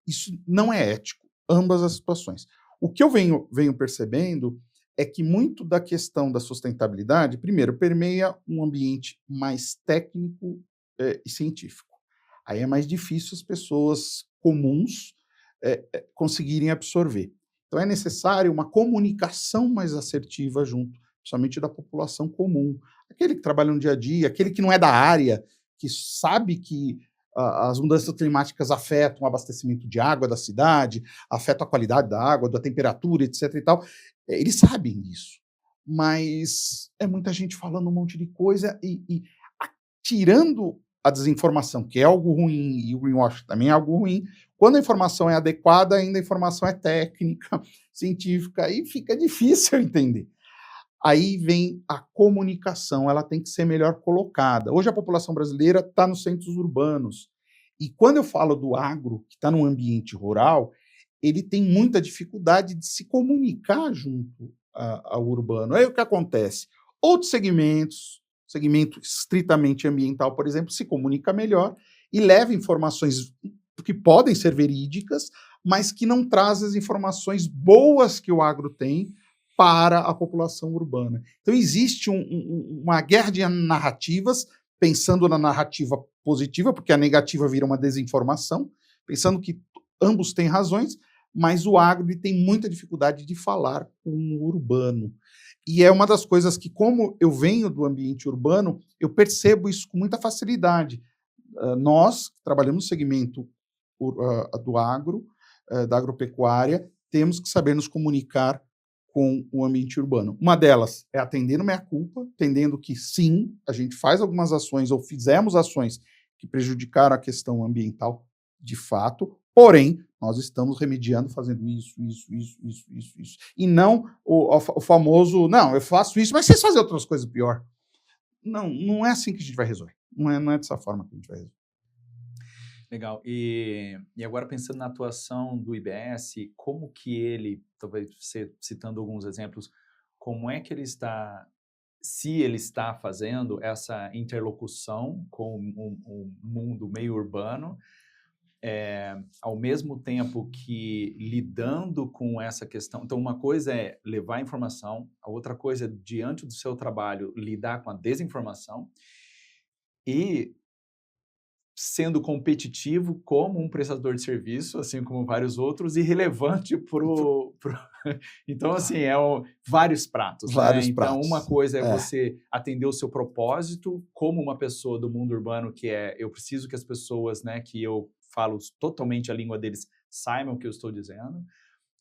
Isso não é ético, ambas as situações. O que eu venho percebendo é que muito da questão da sustentabilidade, primeiro, permeia um ambiente mais técnico e científico. Aí é mais difícil as pessoas comuns conseguirem absorver. Então é necessário uma comunicação mais assertiva junto, principalmente da população comum. Aquele que trabalha no dia a dia, aquele que não é da área, que sabe que as mudanças climáticas afetam o abastecimento de água da cidade, afetam a qualidade da água, da temperatura, etc. e tal. Eles sabem disso, mas é muita gente falando um monte de coisa e tirando a desinformação, que é algo ruim, e o greenwashing também é algo ruim. Quando a informação é adequada, ainda a informação é técnica, científica, aí fica difícil entender. Aí vem a comunicação, ela tem que ser melhor colocada. Hoje a população brasileira está nos centros urbanos. E quando eu falo do agro, que está no ambiente rural, ele tem muita dificuldade de se comunicar junto ao urbano. Aí o que acontece? Outros segmentos, segmento estritamente ambiental, por exemplo, se comunica melhor e leva informações que podem ser verídicas, mas que não traz as informações boas que o agro tem para a população urbana. Então existe uma guerra de narrativas, pensando na narrativa positiva, porque a negativa vira uma desinformação, pensando que ambos têm razões, mas o agro tem muita dificuldade de falar com o urbano. E é uma das coisas que, como eu venho do ambiente urbano, eu percebo isso com muita facilidade. Nós, que trabalhamos no segmento do agro, da agropecuária, temos que saber nos comunicar com o ambiente urbano. Uma delas é atendendo meia-culpa, entendendo que sim, a gente faz algumas ações ou fizemos ações que prejudicaram a questão ambiental de fato, porém, nós estamos remediando fazendo isso. E não o famoso, não, eu faço isso, mas vocês fazem outras coisas pior. Não é assim que a gente vai resolver. Não é dessa forma que a gente vai resolver. Legal. E agora pensando na atuação do IBS, como que ele, talvez você citando alguns exemplos, como é que ele está, se ele está fazendo essa interlocução com o mundo meio urbano, ao mesmo tempo que lidando com essa questão. Então, uma coisa é levar informação, a outra coisa é, diante do seu trabalho, lidar com a desinformação e sendo competitivo como um prestador de serviço, assim como vários outros, e relevante Então, assim, vários pratos. Vários né? pratos. Então, uma coisa é você atender o seu propósito como uma pessoa do mundo urbano, que eu preciso que as pessoas, né, que eu falo totalmente a língua deles, saibam o que eu estou dizendo.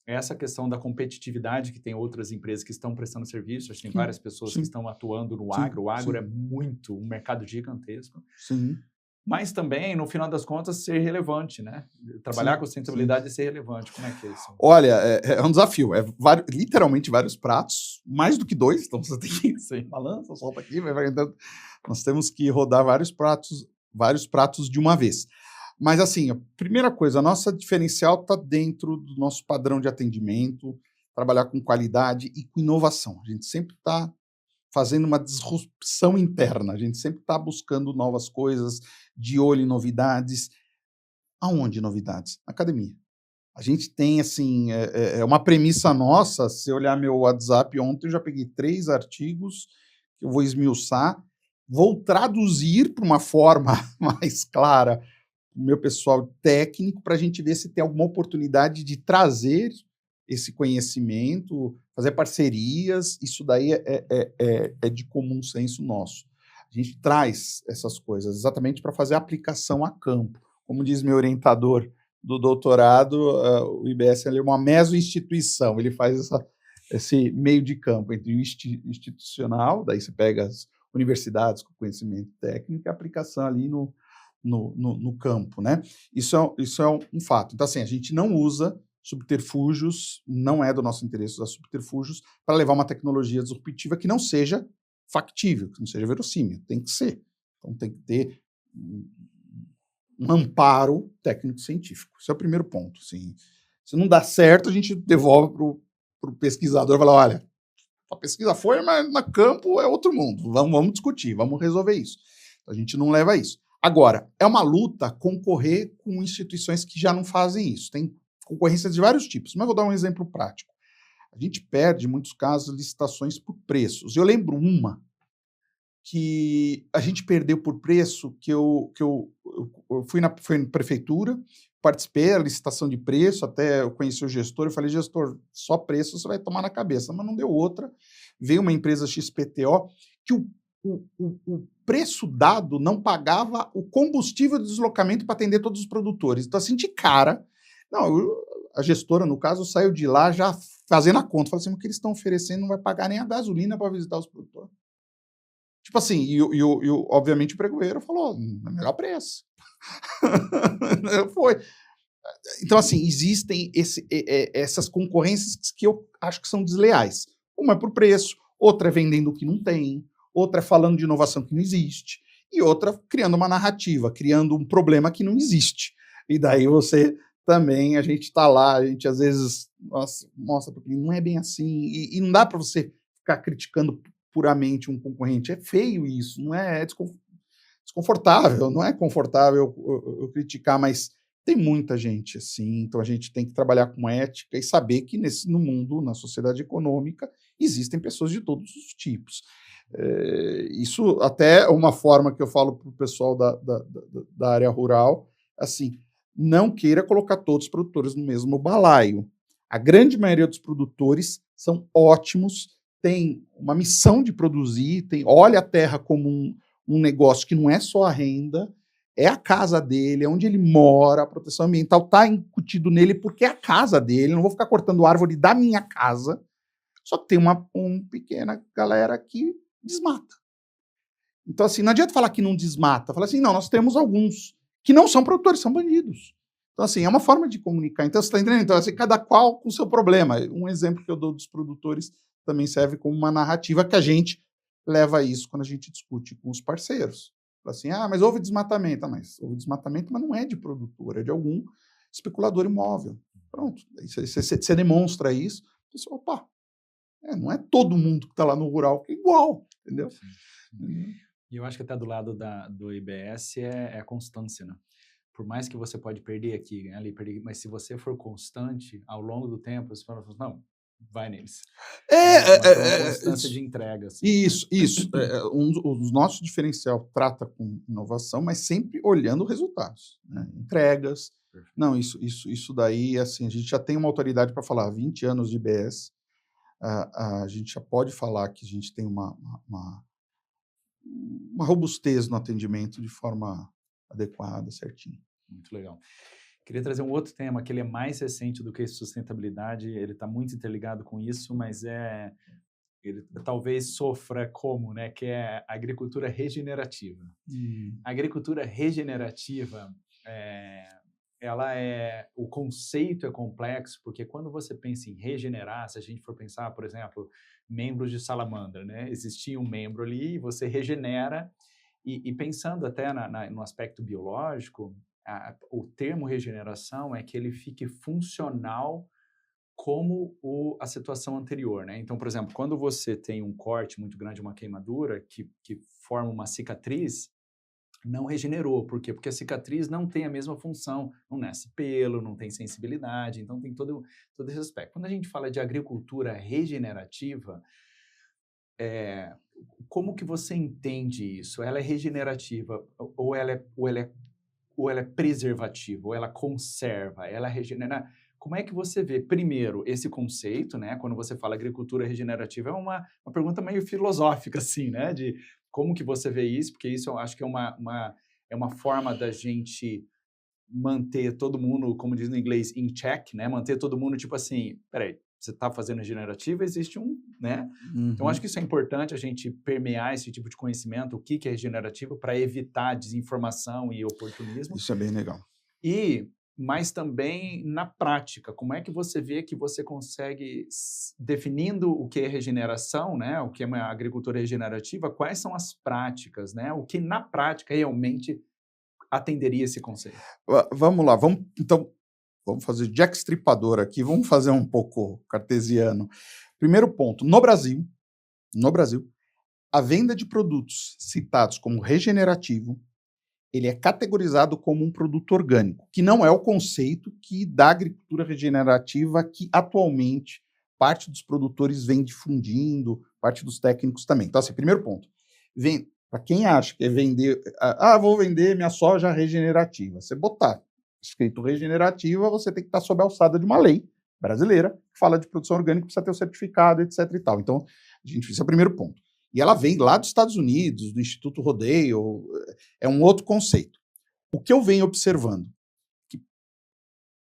Essa questão da competitividade, que tem outras empresas que estão prestando serviço, acho que tem várias pessoas que estão atuando no agro. O agro é um mercado gigantesco. Sim. Mas também, no final das contas, ser relevante, né? Trabalhar com sustentabilidade e ser relevante. Como é que é isso? Olha, é um desafio. Literalmente vários pratos, mais do que 2. Então você tem que balança, solta aqui, vai. Então, nós temos que rodar vários pratos de uma vez. Mas assim, a primeira coisa, a nossa diferencial está dentro do nosso padrão de atendimento, trabalhar com qualidade e com inovação. A gente sempre está fazendo uma disrupção interna, a gente sempre está buscando novas coisas, de olho em novidades. Aonde novidades? Na academia. A gente tem, assim, uma premissa nossa, se olhar meu WhatsApp ontem, eu já peguei 3 artigos que eu vou esmiuçar, vou traduzir para uma forma mais clara o meu pessoal técnico para a gente ver se tem alguma oportunidade de trazer esse conhecimento, fazer parcerias, isso daí é de comum senso nosso. A gente traz essas coisas exatamente para fazer a aplicação a campo. Como diz meu orientador do doutorado, o IBS é uma mesoinstituição, ele faz esse meio de campo entre o institucional, daí você pega universidades com conhecimento técnico e aplicação ali no campo, né? Isso é um fato. Então, assim, a gente não usa subterfúgios, não é do nosso interesse usar subterfúgios para levar uma tecnologia disruptiva que não seja factível, que não seja verossímil. Tem que ser. Então, tem que ter um amparo técnico-científico. Esse é o primeiro ponto. Assim. Se não dá certo, a gente devolve para o pesquisador e fala, olha, a pesquisa foi, mas no campo é outro mundo. Vamos discutir, vamos resolver isso. Então, a gente não leva isso. Agora, é uma luta concorrer com instituições que já não fazem isso. Tem concorrência de vários tipos, mas vou dar um exemplo prático. A gente perde, em muitos casos, licitações por preços. Eu lembro uma que a gente perdeu por preço, que eu fui na prefeitura, participei da licitação de preço, até eu conheci o gestor, eu falei, gestor, só preço você vai tomar na cabeça, mas não deu outra. Veio uma empresa XPTO que o preço dado não pagava o combustível de deslocamento para atender todos os produtores. Então, assim, de cara, a gestora, no caso, saiu de lá já fazendo a conta. Falei assim, o que eles estão oferecendo não vai pagar nem a gasolina para visitar os produtores. Tipo assim, obviamente o pregoeiro falou, é melhor preço. Foi. Então, assim, existem essas concorrências que eu acho que são desleais. Uma é por preço, outra é vendendo o que não tem, outra é falando de inovação que não existe, e outra criando uma narrativa, criando um problema que não existe. E daí você também, a gente está lá, a gente às vezes mostra porque não é bem assim, e não dá para você ficar criticando puramente um concorrente. É feio isso, não é desconfortável, não é confortável eu criticar, mas tem muita gente assim, então a gente tem que trabalhar com ética e saber que no mundo, na sociedade econômica, existem pessoas de todos os tipos. Isso até é uma forma que eu falo para o pessoal da área rural, assim, não queira colocar todos os produtores no mesmo balaio. A grande maioria dos produtores são ótimos, tem uma missão de produzir, olha a terra como um negócio que não é só a renda, é a casa dele, é onde ele mora, a proteção ambiental está incutido nele porque é a casa dele, não vou ficar cortando árvore da minha casa, só que tem uma pequena galera que desmata. Então, assim, não adianta falar que não desmata, fala assim, não, nós temos alguns que não são produtores, são bandidos. Então, assim, é uma forma de comunicar. Então, você está entendendo? Então, assim, cada qual com o seu problema. Um exemplo que eu dou dos produtores também serve como uma narrativa que a gente leva isso quando a gente discute com os parceiros. Fala assim, mas houve desmatamento. Mas houve desmatamento, mas não é de produtor, é de algum especulador imóvel. Pronto. Você demonstra isso, você, opa, não é todo mundo que está lá no rural que é igual, entendeu? E eu acho que até do lado do IBS é a constância, né? Por mais que você pode perder aqui, ali, mas se você for constante, ao longo do tempo, você fala, não, vai neles. Uma constância de entregas. Isso. Um dos nossos diferencial trata com inovação, mas sempre olhando resultados, né? Entregas. Perfeito. Não, isso daí, assim, a gente já tem uma autoridade para falar, 20 anos de IBS, a gente já pode falar que a gente tem uma robustez no atendimento de forma adequada, certinho. Muito legal. Queria trazer um outro tema que ele é mais recente do que sustentabilidade, ele está muito interligado com isso, mas ele talvez sofra como, né, que é a agricultura regenerativa. A agricultura regenerativa, o conceito é complexo, porque quando você pensa em regenerar, se a gente for pensar, por exemplo, membros de salamandra, né, existia um membro ali, você regenera, e pensando até no aspecto biológico, o termo regeneração é que ele fique funcional como a situação anterior, né? Então, por exemplo, quando você tem um corte muito grande, uma queimadura, que forma uma cicatriz, não regenerou. Por quê? Porque a cicatriz não tem a mesma função, não nasce pelo, não tem sensibilidade, então tem todo esse aspecto. Quando a gente fala de agricultura regenerativa, como que você entende isso? Ela é regenerativa ou ela é preservativa, ou ela conserva, ela regenera? Como é que você vê, primeiro, esse conceito, né? Quando você fala agricultura regenerativa, é uma pergunta meio filosófica, assim, né? De como que você vê isso, porque isso eu acho que é uma forma da gente manter todo mundo, como diz no inglês, in check, né? Manter todo mundo, tipo assim, peraí, você está fazendo regenerativa, existe um, né? Uhum. Então, acho que isso é importante, a gente permear esse tipo de conhecimento, o que é regenerativo, para evitar desinformação e oportunismo. Isso é bem legal. Mas também na prática, como é que você vê que você consegue, definindo o que é regeneração, né, o que é uma agricultura regenerativa, quais são as práticas, né, o que na prática realmente atenderia esse conceito? Vamos lá, então, vamos fazer Jack Stripador aqui, vamos fazer um pouco cartesiano. Primeiro ponto, no Brasil, a venda de produtos citados como regenerativo, ele é categorizado como um produto orgânico, que não é o conceito da agricultura regenerativa que atualmente parte dos produtores vem difundindo, parte dos técnicos também. Então, assim, primeiro ponto, para quem acha que é vender, vou vender minha soja regenerativa, você botar escrito regenerativa, você tem que estar sob a alçada de uma lei brasileira que fala de produção orgânica, precisa ter o certificado, etc. e tal. Então, esse é o primeiro ponto. E ela vem lá dos Estados Unidos, do Instituto Rodeio, é um outro conceito. O que eu venho observando? Que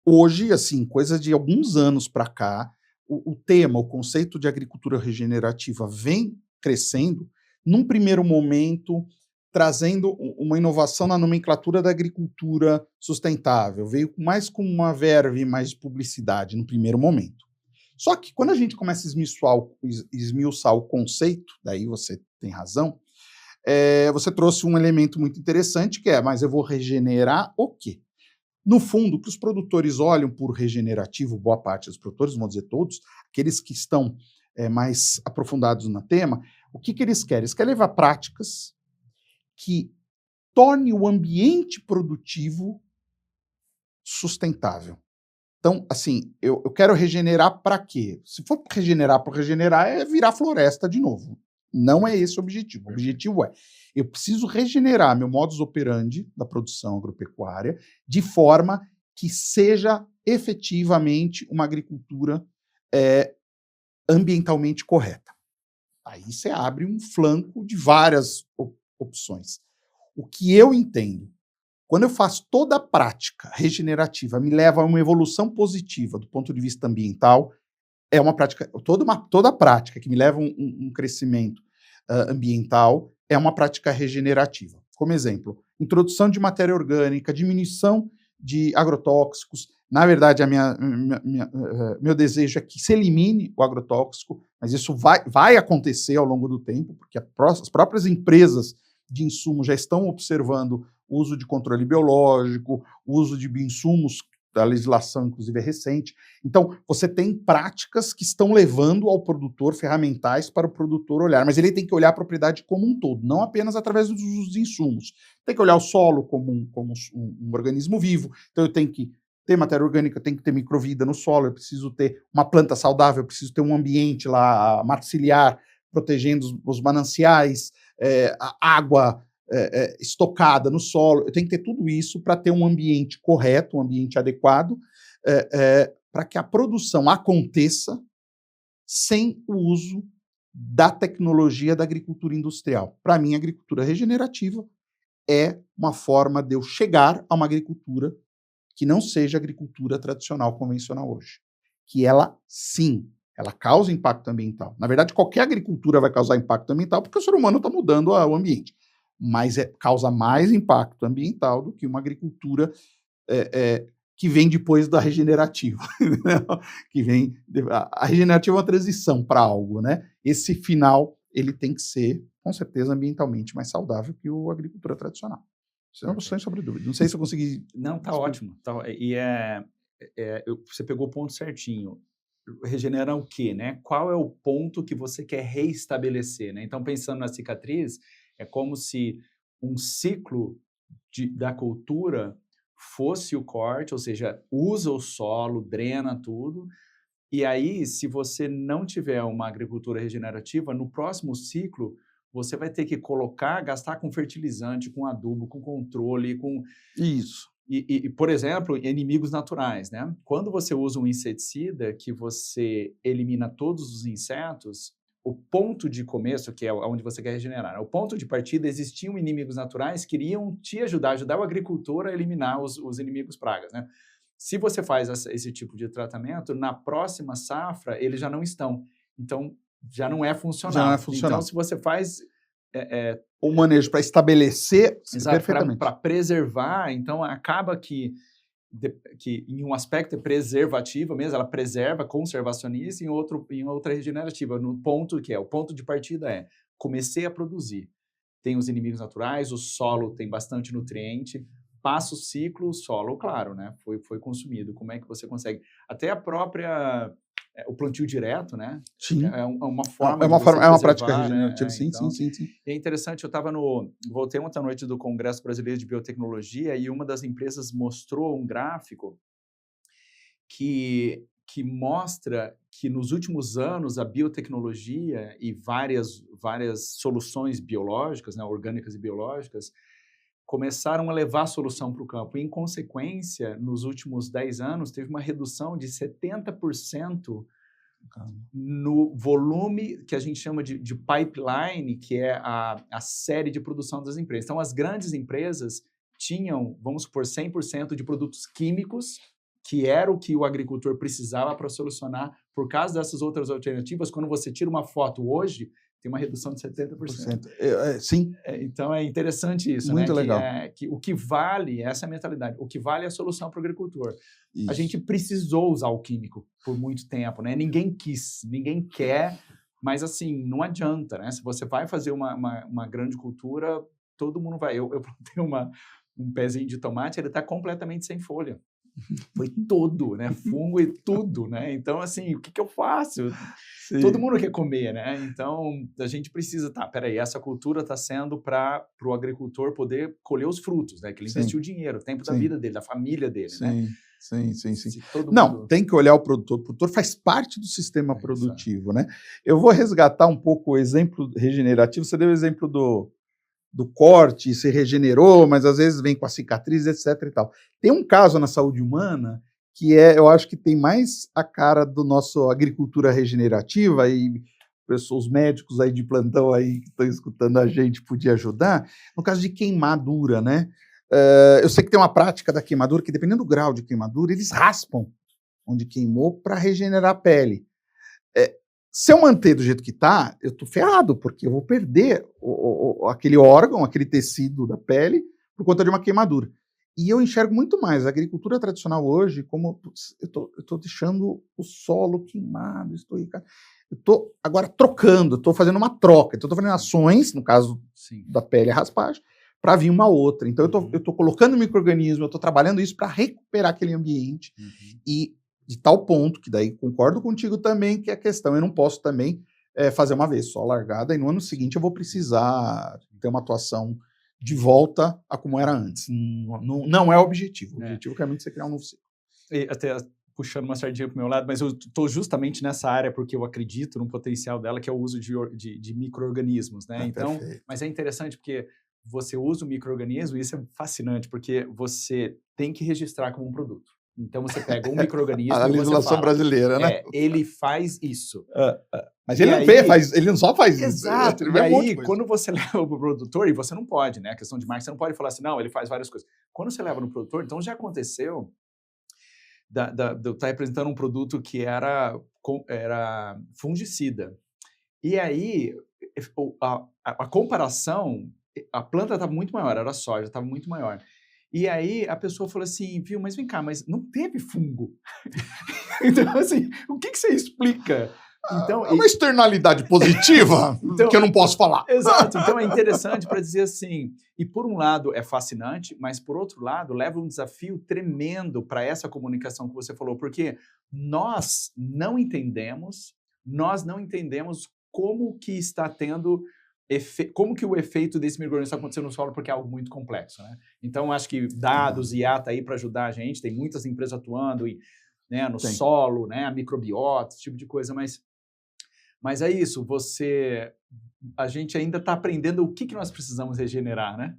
hoje, assim, coisa de alguns anos para cá, o conceito de agricultura regenerativa vem crescendo, num primeiro momento, trazendo uma inovação na nomenclatura da agricultura sustentável. Veio mais com uma verve e mais publicidade no primeiro momento. Só que quando a gente começa a esmiuçar o conceito, daí você tem razão, você trouxe um elemento muito interessante que mas eu vou regenerar o quê? No fundo, o que os produtores olham por regenerativo, boa parte dos produtores, não vou dizer todos, aqueles que estão mais aprofundados no tema, o que eles querem? Eles querem levar práticas que torne o ambiente produtivo sustentável. Então, assim, eu quero regenerar para quê? Se for regenerar por regenerar, é virar floresta de novo. Não é esse o objetivo. O objetivo eu preciso regenerar meu modus operandi da produção agropecuária de forma que seja efetivamente uma agricultura ambientalmente correta. Aí você abre um flanco de várias opções. O que eu entendo, quando eu faço toda a prática regenerativa, me leva a uma evolução positiva do ponto de vista ambiental, é uma prática, toda prática que me leva a um crescimento ambiental é uma prática regenerativa. Como exemplo, introdução de matéria orgânica, diminuição de agrotóxicos. Na verdade, meu desejo é que se elimine o agrotóxico, mas isso vai acontecer ao longo do tempo, porque as próprias empresas de insumos já estão observando o uso de controle biológico, o uso de bioinsumos, a legislação, inclusive, é recente. Então, você tem práticas que estão levando ao produtor ferramentais para o produtor olhar, mas ele tem que olhar a propriedade como um todo, não apenas através dos usos de insumos. Tem que olhar o solo como um organismo vivo, então eu tenho que ter matéria orgânica, tem que ter microvida no solo, eu preciso ter uma planta saudável, eu preciso ter um ambiente lá marciliar, protegendo os mananciais, a água estocada no solo. Eu tenho que ter tudo isso para ter um ambiente correto, um ambiente adequado, para que a produção aconteça sem o uso da tecnologia da agricultura industrial. Para mim, a agricultura regenerativa é uma forma de eu chegar a uma agricultura que não seja a agricultura tradicional, convencional hoje. Que ela, sim, ela causa impacto ambiental. Na verdade, qualquer agricultura vai causar impacto ambiental porque o ser humano está mudando o ambiente. Mas causa mais impacto ambiental do que uma agricultura que vem depois da regenerativa. A regenerativa é uma transição para algo, né? Esse final, ele tem que ser, com certeza, ambientalmente mais saudável que a agricultura tradicional. Isso é uma sem sobre dúvida. Não sei se eu consegui... Não, tá ótimo. E você pegou o ponto certinho. Regenera o quê, né? Qual é o ponto que você quer reestabelecer, né? Então, pensando na cicatriz, é como se um ciclo da cultura fosse o corte, ou seja, usa o solo, drena tudo, e aí, se você não tiver uma agricultura regenerativa, no próximo ciclo, você vai ter que gastar com fertilizante, com adubo, com controle, com... Isso. Por exemplo, inimigos naturais, né? Quando você usa um inseticida que você elimina todos os insetos, o ponto de começo, que é onde você quer regenerar, o ponto de partida, existiam inimigos naturais que iriam te ajudar o agricultor a eliminar os inimigos pragas, né? Se você faz esse tipo de tratamento, na próxima safra, eles já não estão. Então, já não é funcional. Já não é funcional. Então, se você faz... o manejo para estabelecer perfeitamente. Para preservar, então acaba que em um aspecto é preservativo mesmo, ela preserva, conservacionista, em outra regenerativa, no ponto que o ponto de partida comecei a produzir. Tem os inimigos naturais, o solo tem bastante nutriente, passa o ciclo, o solo, claro, né, foi consumido. Como é que você consegue? Até a própria... o plantio direto, né? Sim. É uma forma é uma prática regenerativa, né? Sim. É interessante, eu voltei ontem à noite do Congresso Brasileiro de Biotecnologia e uma das empresas mostrou um gráfico que mostra que nos últimos anos a biotecnologia e várias soluções biológicas, né, orgânicas e biológicas, começaram a levar a solução para o campo. E, em consequência, nos últimos 10 anos, teve uma redução de 70% no volume que a gente chama de pipeline, que é a série de produção das empresas. Então, as grandes empresas tinham, vamos supor, 100% de produtos químicos, que era o que o agricultor precisava para solucionar. Por causa dessas outras alternativas, quando você tira uma foto hoje, tem uma redução de 70%. Sim. Então, é interessante isso. Muito legal. Que o que vale, essa é a mentalidade, o que vale é a solução para o agricultor. Isso. A gente precisou usar o químico por muito tempo, né? Ninguém quis, ninguém quer, mas assim, não adianta, né? Se você vai fazer uma grande cultura, todo mundo vai. Eu plantei um pezinho de tomate, ele está completamente sem folha. Foi todo, né? Fungo e tudo, né? Então, assim, o que eu faço? Sim. Todo mundo quer comer, né? Então, a gente precisa... peraí, essa cultura está sendo para o agricultor poder colher os frutos, né? Que ele investiu dinheiro, o tempo da vida dele, da família dele, né? Sim. Não, tem que olhar o produtor. O produtor faz parte do sistema produtivo, né? Eu vou resgatar um pouco o exemplo regenerativo. Você deu o exemplo do corte, se regenerou, mas às vezes vem com a cicatriz, etc. e tal. Tem um caso na saúde humana que eu acho que tem mais a cara do nosso agricultura regenerativa, e os médicos aí de plantão aí que estão escutando a gente podia ajudar, no caso de queimadura, né? Eu sei que tem uma prática da queimadura que, dependendo do grau de queimadura, eles raspam onde queimou para regenerar a pele. Se eu manter do jeito que está, eu estou ferrado, porque eu vou perder aquele órgão, aquele tecido da pele, por conta de uma queimadura. E eu enxergo muito mais a agricultura tradicional hoje como eu estou deixando o solo queimado, eu estou agora trocando, estou fazendo uma troca, então estou fazendo ações, no caso da pele, a raspagem, para vir uma outra. Então eu estou colocando micro-organismo, eu estou trabalhando isso para recuperar aquele ambiente e de tal ponto que daí concordo contigo também que a questão eu não posso também fazer uma vez só largada e no ano seguinte eu vou precisar ter uma atuação de volta a como era antes. Não é o objetivo. O objetivo é realmente você criar um novo ciclo. E até puxando uma sardinha para o meu lado, mas eu estou justamente nessa área porque eu acredito no potencial dela, que é o uso de micro-organismos, né? Então, mas é interessante porque você usa o micro-organismo e isso é fascinante, porque você tem que registrar como um produto. Então, você pega um micro-organismo a legislação brasileira, né? Ele faz isso. Mas ele ele não só faz isso. Exato. E aí, quando você leva para o produtor, e você não pode, né? A questão de marketing, você não pode falar assim, não, ele faz várias coisas. Quando você leva no produtor, então já aconteceu de eu estar representando um produto que era fungicida. E aí, a comparação, a planta estava muito maior, era soja, estava muito maior. E aí a pessoa falou assim, viu, mas vem cá, mas não teve fungo. Então, assim, o que você explica? Então, é uma externalidade positiva então, que eu não posso falar. Exato, então é interessante para dizer assim, e por um lado é fascinante, mas por outro lado leva um desafio tremendo para essa comunicação que você falou, porque nós não entendemos como que está tendo... como que o efeito desse micro-organismo está acontecendo no solo, porque é algo muito complexo, né? Então, acho que dados e IA está aí para ajudar a gente, tem muitas empresas atuando no solo, né, a microbiota, esse tipo de coisa, mas é isso, a gente ainda está aprendendo o que nós precisamos regenerar, né?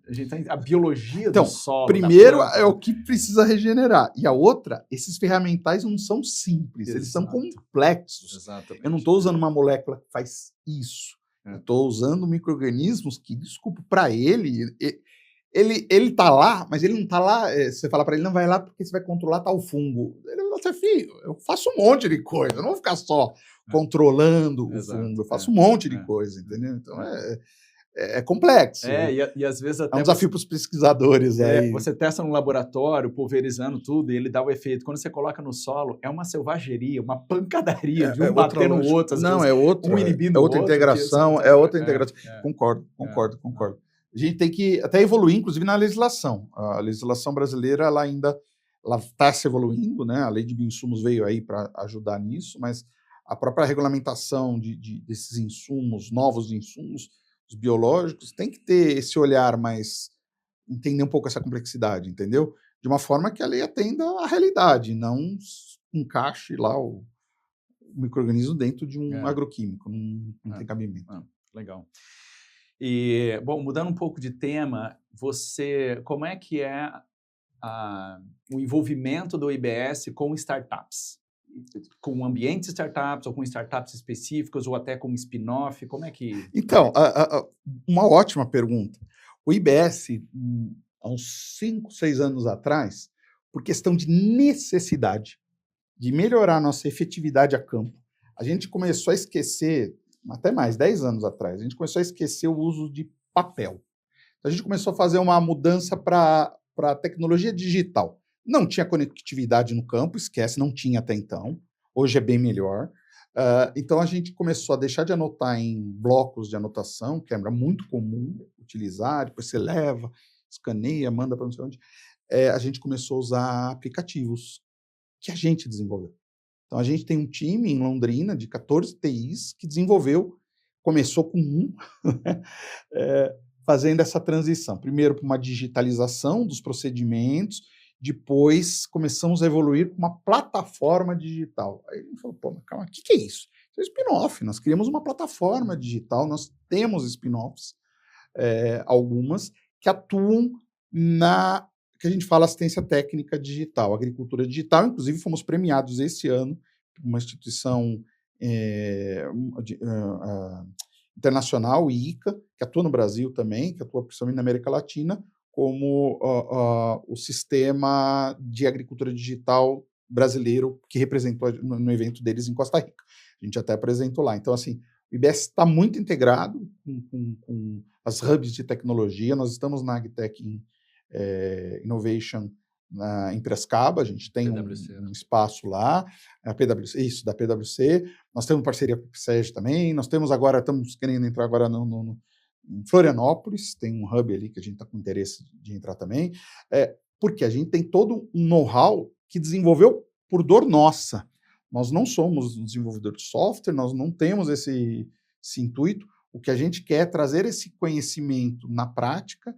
A biologia do solo. Primeiro é o que precisa regenerar, e a outra, esses ferramentais não são simples, eles são complexos. Exatamente. Eu não estou usando uma molécula que faz isso. Estou usando micro-organismos que, desculpa, para ele ele tá lá, mas ele não tá lá, você fala para ele, não vai lá porque você vai controlar tal fungo. Ele vai falar, filho, eu faço um monte de coisa, eu não vou ficar só controlando o fungo, eu faço um monte de coisa, entendeu? Então é complexo. E às vezes até é um desafio para os pesquisadores. Aí. Você testa no laboratório, pulverizando tudo, e ele dá o efeito. Quando você coloca no solo, é uma selvageria, uma pancadaria de um batendo no outro. Não, é outro. Um inibindo é outra outro, integração, é outra integração. Concordo. A gente tem que até evoluir, inclusive, na legislação. A legislação brasileira, ela ainda está se evoluindo, né? A lei de bioinsumos veio aí para ajudar nisso, mas a própria regulamentação desses insumos, novos insumos, os biológicos, tem que ter esse olhar mais, entender um pouco essa complexidade, entendeu? De uma forma que a lei atenda à realidade, não encaixe lá o micro-organismo dentro de um agroquímico, não tem cabimento. Legal. E, bom, mudando um pouco de tema, como é que é o envolvimento do IBS com startups? Com ambientes startups, ou com startups específicas, ou até com spin-off? Como é que... Então, uma ótima pergunta. O IBS, há uns 5, 6 anos atrás, por questão de necessidade de melhorar a nossa efetividade a campo, a gente começou a esquecer, até mais, 10 anos atrás, a gente começou a esquecer o uso de papel. Então, a gente começou a fazer uma mudança para a tecnologia digital. Não tinha conectividade no campo, esquece, não tinha até então. Hoje é bem melhor. Então, a gente começou a deixar de anotar em blocos de anotação, que era muito comum utilizar, depois você leva, escaneia, manda para não sei onde. A gente começou a usar aplicativos que a gente desenvolveu. Então, a gente tem um time em Londrina de 14 TIs que começou com fazendo essa transição. Primeiro, para uma digitalização dos procedimentos, depois começamos a evoluir para uma plataforma digital. Aí a gente falou, pô, mas calma, o que é isso? Isso é spin-off, nós criamos uma plataforma digital, nós temos spin-offs, algumas, que atuam que a gente fala assistência técnica digital, agricultura digital, inclusive fomos premiados esse ano por uma instituição internacional, IICA, que atua no Brasil também, que atua principalmente na América Latina, como o sistema de agricultura digital brasileiro que representou no evento deles em Costa Rica. A gente até apresentou lá. Então, assim, o IBS está muito integrado com as hubs de tecnologia. Nós estamos na AgTech Innovation em Piracicaba, a gente tem um espaço lá, a PwC, isso, da PwC. Nós temos parceria com o PSEG também. Nós temos agora, estamos querendo entrar agora em Florianópolis, tem um hub ali que a gente está com interesse de entrar também, porque a gente tem todo um know-how que desenvolveu por dor nossa. Nós não somos um desenvolvedor de software, nós não temos esse intuito. O que a gente quer é trazer esse conhecimento na prática,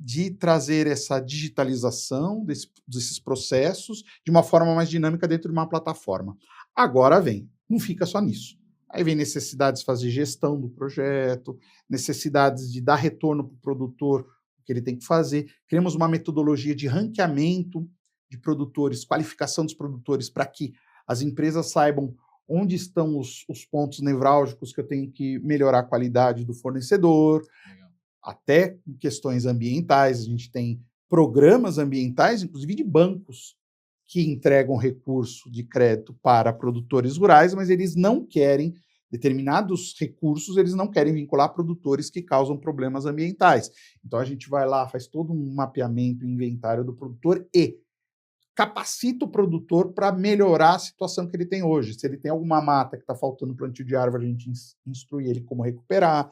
de trazer essa digitalização desses processos de uma forma mais dinâmica dentro de uma plataforma. Agora não fica só nisso. Aí vem necessidades de fazer gestão do projeto, necessidades de dar retorno para o produtor, o que ele tem que fazer. Criamos uma metodologia de ranqueamento de produtores, qualificação dos produtores, para que as empresas saibam onde estão os pontos nevrálgicos que eu tenho que melhorar a qualidade do fornecedor. Legal. Até questões ambientais, a gente tem programas ambientais, inclusive de bancos, que entregam recurso de crédito para produtores rurais, mas eles não querem, determinados recursos, eles não querem vincular produtores que causam problemas ambientais. Então, a gente vai lá, faz todo um mapeamento, inventário do produtor e capacita o produtor para melhorar a situação que ele tem hoje. Se ele tem alguma mata que está faltando plantio de árvore, a gente instrui ele como recuperar,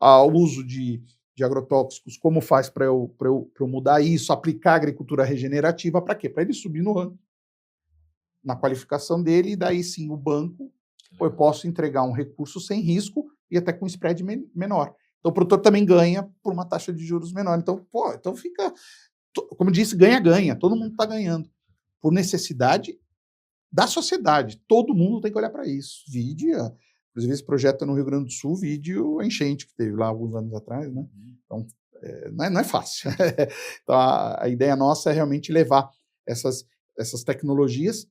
o uso de agrotóxicos, como faz para eu mudar isso, aplicar agricultura regenerativa, para quê? Para ele subir no ranking, na qualificação dele, e daí sim o banco, eu posso entregar um recurso sem risco e até com spread menor. Então o produtor também ganha por uma taxa de juros menor. Então, então fica, como disse, ganha-ganha, todo mundo está ganhando, por necessidade da sociedade. Todo mundo tem que olhar para isso. Inclusive, esse projeto no Rio Grande do Sul, a enchente que teve lá alguns anos atrás, né? Então, não é fácil. Então, a ideia nossa é realmente levar essas tecnologias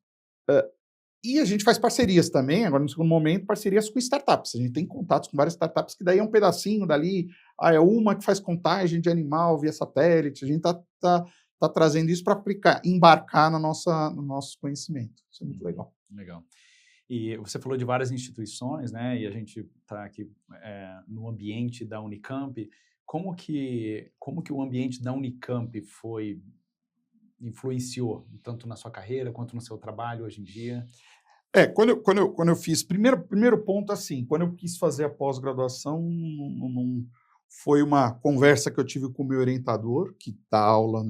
E a gente faz parcerias também, agora no segundo momento, parcerias com startups. A gente tem contatos com várias startups que daí é um pedacinho dali, é uma que faz contagem de animal via satélite. A gente tá trazendo isso para aplicar, embarcar no nosso conhecimento. Isso é muito legal. Legal. E você falou de várias instituições, né? E a gente está aqui no ambiente da Unicamp. Como que o ambiente da Unicamp influenciou tanto na sua carreira quanto no seu trabalho hoje em dia? Quando eu fiz, primeiro ponto, assim, quando eu quis fazer a pós-graduação, não foi uma conversa que eu tive com o meu orientador, que dá aula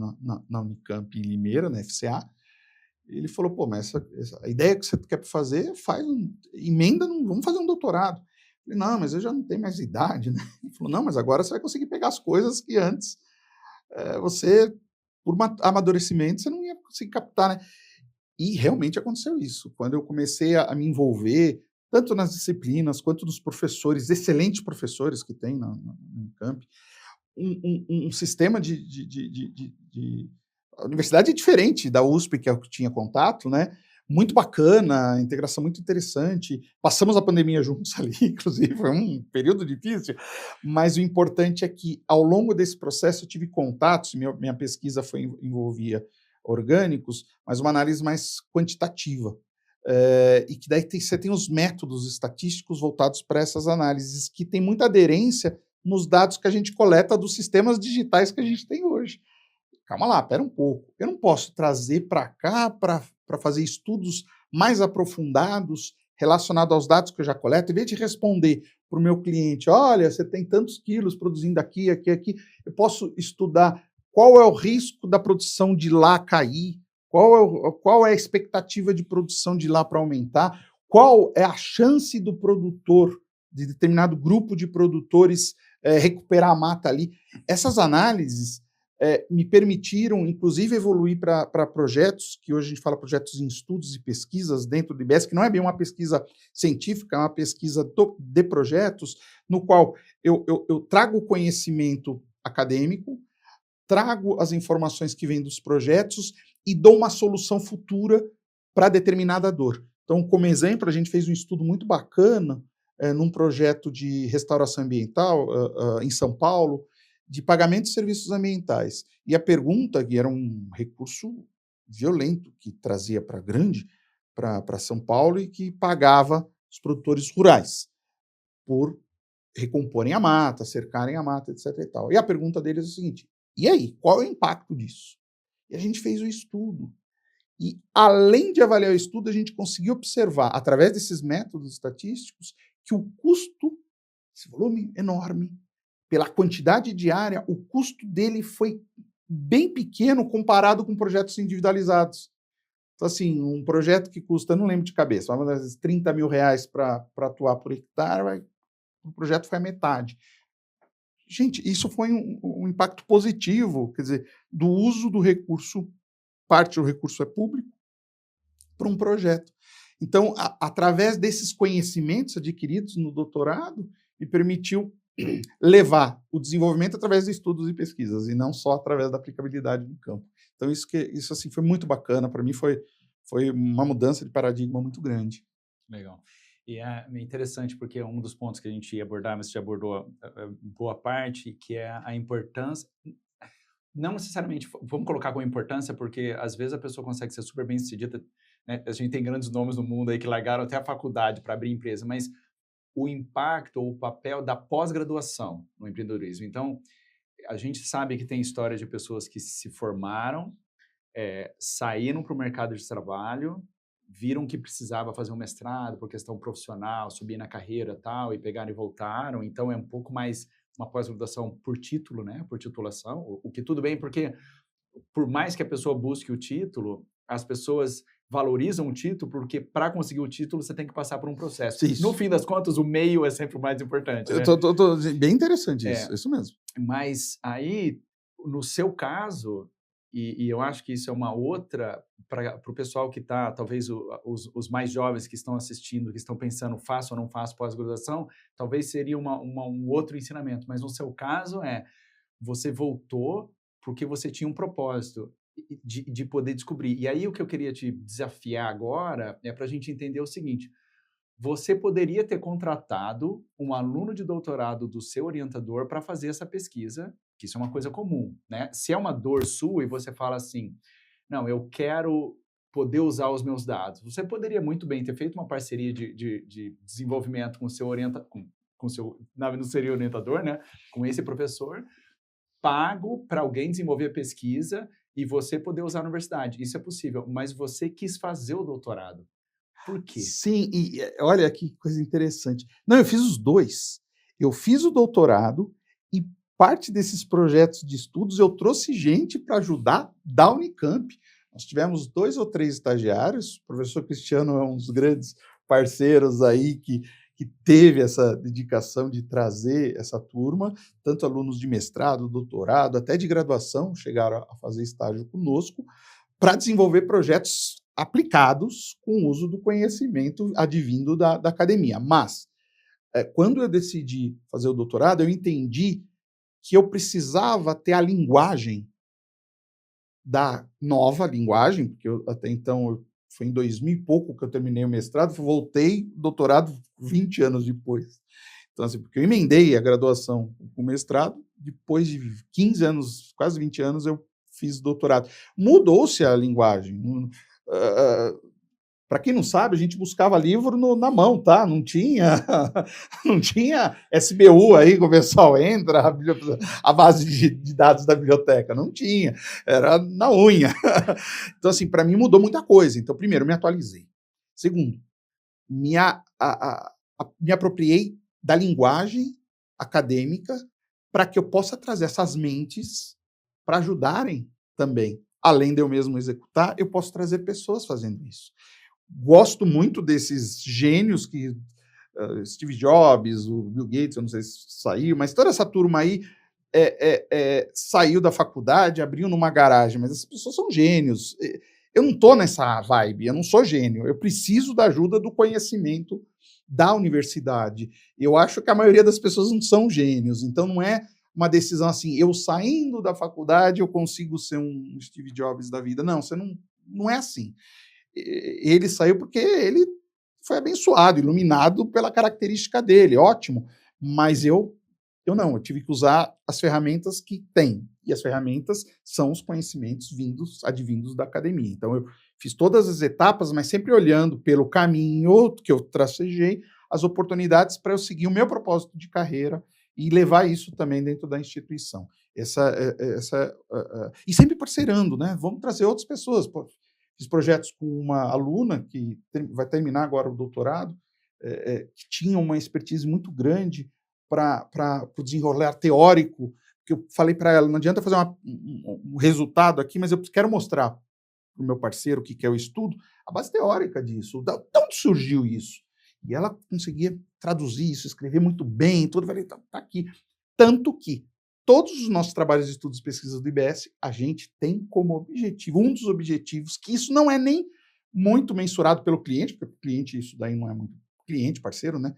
na Unicamp em Limeira, na FCA. Ele falou, pô, mas a ideia que você quer fazer, emenda, vamos fazer um doutorado. Eu falei, não, mas eu já não tenho mais idade, né? Ele falou, não, mas agora você vai conseguir pegar as coisas que antes você, por amadurecimento, você não ia conseguir captar, né? E realmente aconteceu isso. Quando eu comecei a me envolver, tanto nas disciplinas, quanto dos professores, excelentes professores que tem na Unicamp, um sistema a universidade é diferente da USP, que é o que tinha contato, né? Muito bacana, integração muito interessante. Passamos a pandemia juntos ali, inclusive, foi um período difícil, mas o importante é que, ao longo desse processo, eu tive contatos, minha pesquisa envolvia orgânicos, mas uma análise mais quantitativa. E que daí você tem os métodos estatísticos voltados para essas análises, que tem muita aderência nos dados que a gente coleta dos sistemas digitais que a gente tem hoje. Calma lá, espera um pouco. Eu não posso trazer para cá para fazer estudos mais aprofundados relacionados aos dados que eu já coleto, em vez de responder para o meu cliente, olha, você tem tantos quilos produzindo aqui, eu posso estudar qual é o risco da produção de lá cair, qual é a expectativa de produção de lá para aumentar, qual é a chance do produtor, de determinado grupo de produtores, recuperar a mata ali. Essas análises me permitiram, inclusive, evoluir para projetos, que hoje a gente fala projetos em estudos e pesquisas dentro do IBS, que não é bem uma pesquisa científica, é uma pesquisa de projetos, no qual eu trago o conhecimento acadêmico, trago as informações que vêm dos projetos e dou uma solução futura para determinada dor. Então, como exemplo, a gente fez um estudo muito bacana num projeto de restauração ambiental em São Paulo, de pagamento de serviços ambientais. E a pergunta, que era um recurso violento, que trazia para São Paulo e que pagava os produtores rurais por recomporem a mata, cercarem a mata, etc. E tal. E a pergunta deles é o seguinte, e aí, qual é o impacto disso? E a gente fez o estudo. E, além de avaliar o estudo, a gente conseguiu observar, através desses métodos estatísticos, que o custo, esse volume enorme, pela quantidade de área, o custo dele foi bem pequeno comparado com projetos individualizados. Então, assim, um projeto que custa, não lembro de cabeça, às vezes 30 mil reais para atuar por hectare, o projeto foi a metade. Gente, isso foi um impacto positivo, quer dizer, do uso do recurso, parte do recurso é público, para um projeto. Então, através desses conhecimentos adquiridos no doutorado, me permitiu levar o desenvolvimento através de estudos e pesquisas, e não só através da aplicabilidade no campo. Então, isso assim, foi muito bacana, para mim foi uma mudança de paradigma muito grande. Legal. E é interessante porque um dos pontos que a gente ia abordar, mas você já abordou boa parte, que é a importância, não necessariamente, vamos colocar com importância, porque às vezes a pessoa consegue ser super bem sucedida, né? A gente tem grandes nomes no mundo aí que largaram até a faculdade para abrir empresa, mas o impacto ou o papel da pós-graduação no empreendedorismo. Então, a gente sabe que tem história de pessoas que se formaram, saíram para o mercado de trabalho, viram que precisava fazer um mestrado por questão profissional, subir na carreira tal, e pegaram e voltaram. Então, é um pouco mais uma pós-graduação por título, né? Por titulação, o que tudo bem, porque por mais que a pessoa busque o título, as pessoas valorizam o título porque para conseguir o título você tem que passar por um processo. Isso. No fim das contas, o meio é sempre o mais importante, né? Bem interessante isso mesmo. Mas aí, no seu caso, e eu acho que isso é uma outra, para o pessoal que está, talvez os mais jovens que estão assistindo, que estão pensando, faço ou não faço pós-graduação, talvez seria um outro ensinamento. Mas no seu caso você voltou porque você tinha um propósito. de poder descobrir. E aí o que eu queria te desafiar agora é para a gente entender o seguinte: você poderia ter contratado um aluno de doutorado do seu orientador para fazer essa pesquisa, que isso é uma coisa comum, né? Se é uma dor sua e você fala assim, não, eu quero poder usar os meus dados, você poderia muito bem ter feito uma parceria de desenvolvimento com o seu orientador, com seu, não seria orientador, né? Com esse professor, pago para alguém desenvolver a pesquisa e você poder usar a universidade. Isso é possível, mas você quis fazer o doutorado. Por quê? Sim, e olha que coisa interessante. Não, eu fiz os dois. Eu fiz o doutorado e parte desses projetos de estudos eu trouxe gente para ajudar da Unicamp. Nós tivemos 2 ou 3 estagiários, o professor Cristiano é um dos grandes parceiros aí que teve essa dedicação de trazer essa turma, tanto alunos de mestrado, doutorado, até de graduação, chegaram a fazer estágio conosco, para desenvolver projetos aplicados com o uso do conhecimento advindo da academia. Mas, quando eu decidi fazer o doutorado, eu entendi que eu precisava ter a linguagem da nova linguagem, porque até então foi em 2000 e pouco que eu terminei o mestrado, voltei doutorado 20 anos depois. Então, assim, porque eu emendei a graduação com o mestrado, depois de 15 anos, quase 20 anos, eu fiz doutorado. Mudou-se a linguagem. Para quem não sabe, a gente buscava livro na mão, tá? Não tinha, não tinha SBU aí, que o pessoal entra, a base de dados da biblioteca. Não tinha, era na unha. Então, assim, para mim mudou muita coisa. Então, primeiro, me atualizei. Segundo, me apropriei da linguagem acadêmica para que eu possa trazer essas mentes para ajudarem também. Além de eu mesmo executar, eu posso trazer pessoas fazendo isso. Gosto muito desses gênios que Steve Jobs, o Bill Gates, eu não sei se saiu, mas toda essa turma aí saiu da faculdade, abriu numa garagem, mas essas pessoas são gênios. Eu não estou nessa vibe, eu não sou gênio, eu preciso da ajuda do conhecimento da universidade. Eu acho que a maioria das pessoas não são gênios, então não é uma decisão assim, eu saindo da faculdade eu consigo ser um Steve Jobs da vida. Não, você não é assim. Ele saiu porque ele foi abençoado, iluminado pela característica dele, ótimo, mas eu não, eu tive que usar as ferramentas que tem, e as ferramentas são os conhecimentos advindos da academia. Então eu fiz todas as etapas, mas sempre olhando pelo caminho que eu tracejei, as oportunidades para eu seguir o meu propósito de carreira e levar isso também dentro da instituição. E sempre parceirando, né? Vamos trazer outras pessoas. Fiz projetos com uma aluna que vai terminar agora o doutorado, que tinha uma expertise muito grande para o desenrolar teórico, que eu falei para ela, não adianta fazer um resultado aqui, mas eu quero mostrar para o meu parceiro o que é o estudo, a base teórica disso, de onde surgiu isso. E ela conseguia traduzir isso, escrever muito bem, tudo, eu falei, tá aqui. Tanto que todos os nossos trabalhos de estudos e pesquisas do IBS, a gente tem como objetivo, um dos objetivos, que isso não é nem muito mensurado pelo cliente, porque o cliente, isso daí não é muito cliente, parceiro, né?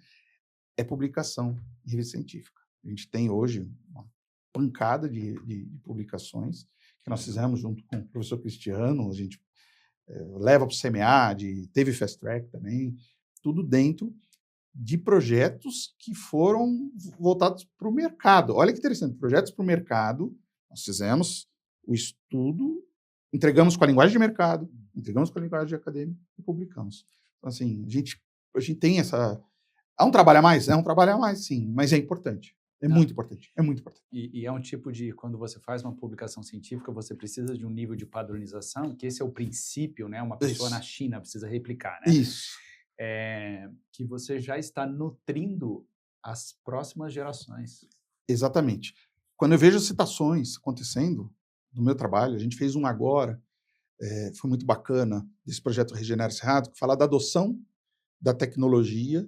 É publicação em revista científica. A gente tem hoje uma pancada de publicações que nós fizemos junto com o professor Cristiano, a gente leva para o CMA, teve Fast Track também, tudo dentro de projetos que foram voltados para o mercado. Olha que interessante, projetos para o mercado, nós fizemos o estudo, entregamos com a linguagem de mercado, entregamos com a linguagem acadêmica e publicamos. Então, assim, a gente tem essa... É um trabalho a mais? É um trabalho a mais, sim, mas é importante. É muito importante, é muito importante. E é um tipo de, quando você faz uma publicação científica, você precisa de um nível de padronização, que esse é o princípio, né? Uma pessoa na China precisa replicar, né? Isso. Que você já está nutrindo as próximas gerações. Exatamente. Quando eu vejo citações acontecendo no meu trabalho, a gente fez um agora, foi muito bacana, desse projeto Regenera Cerrado, que fala da adoção da tecnologia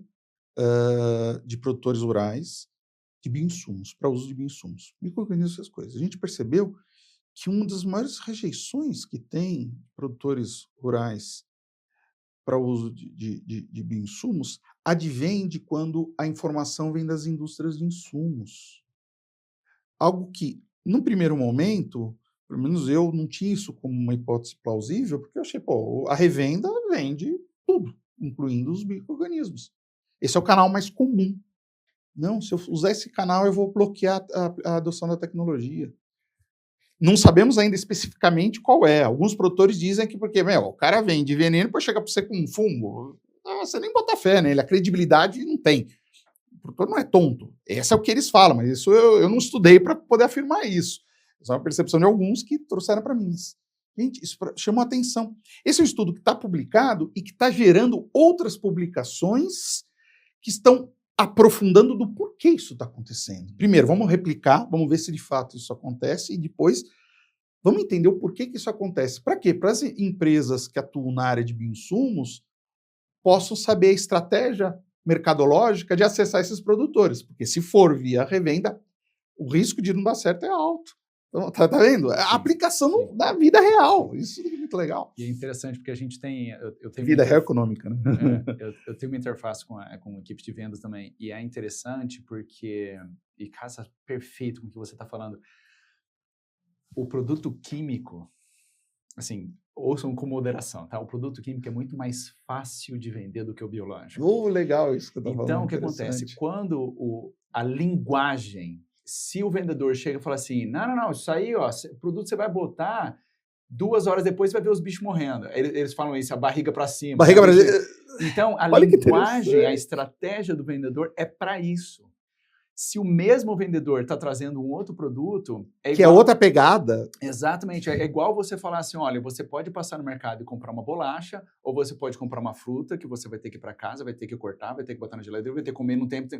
de produtores rurais de bioinsumos, para uso de bioinsumos. Micro-organismos, essas coisas. A gente percebeu que uma das maiores rejeições que tem produtores rurais para o uso de bioinsumos advém de quando a informação vem das indústrias de insumos. Algo que, num primeiro momento, Pelo menos eu não tinha isso como uma hipótese plausível, porque eu achei, pô, a revenda vende tudo, incluindo os micro-organismos. Esse é o canal mais comum. Não, se eu usar esse canal, eu vou bloquear a adoção da tecnologia. Não sabemos ainda especificamente qual é. Alguns produtores dizem que porque, o cara vende veneno, depois chega para você com um fungo. Você nem bota fé nele, a credibilidade não tem. O produtor não é tonto. Esse é o que eles falam, mas isso eu não estudei para poder afirmar isso. Essa é uma percepção de alguns que trouxeram para mim. Gente, isso chamou a atenção. Esse é um estudo que está publicado e que está gerando outras publicações que estão aprofundando do porquê isso está acontecendo. Primeiro, vamos replicar, vamos ver se de fato isso acontece e depois vamos entender o porquê que isso acontece. Para quê? Para as empresas que atuam na área de bioinsumos possam saber a estratégia mercadológica de acessar esses produtores, porque se for via revenda, o risco de não dar certo é alto. Então, tá vendo? É a aplicação da vida real. Isso é muito legal. E é interessante porque a gente tem... Eu tenho vida real econômica, né? Eu tenho uma interface com equipe de vendas também. E é interessante porque... E casa perfeito com o que você está falando. O produto químico, assim, ouçam com moderação, tá? O produto químico é muito mais fácil de vender do que o biológico. Legal isso que eu tô falando. Então, o que acontece? Quando a linguagem... Se o vendedor chega e fala assim, não, isso aí, ó, o produto você vai botar, 2 horas depois você vai ver os bichos morrendo. Eles falam isso, a barriga para cima. Barriga para cima. Então, a linguagem, a estratégia do vendedor é para isso. Se o mesmo vendedor está trazendo um outro produto... Que é outra pegada. Exatamente. É igual você falar assim, olha, você pode passar no mercado e comprar uma bolacha, ou você pode comprar uma fruta que você vai ter que ir para casa, vai ter que cortar, vai ter que botar na geladeira, vai ter que comer num tempo...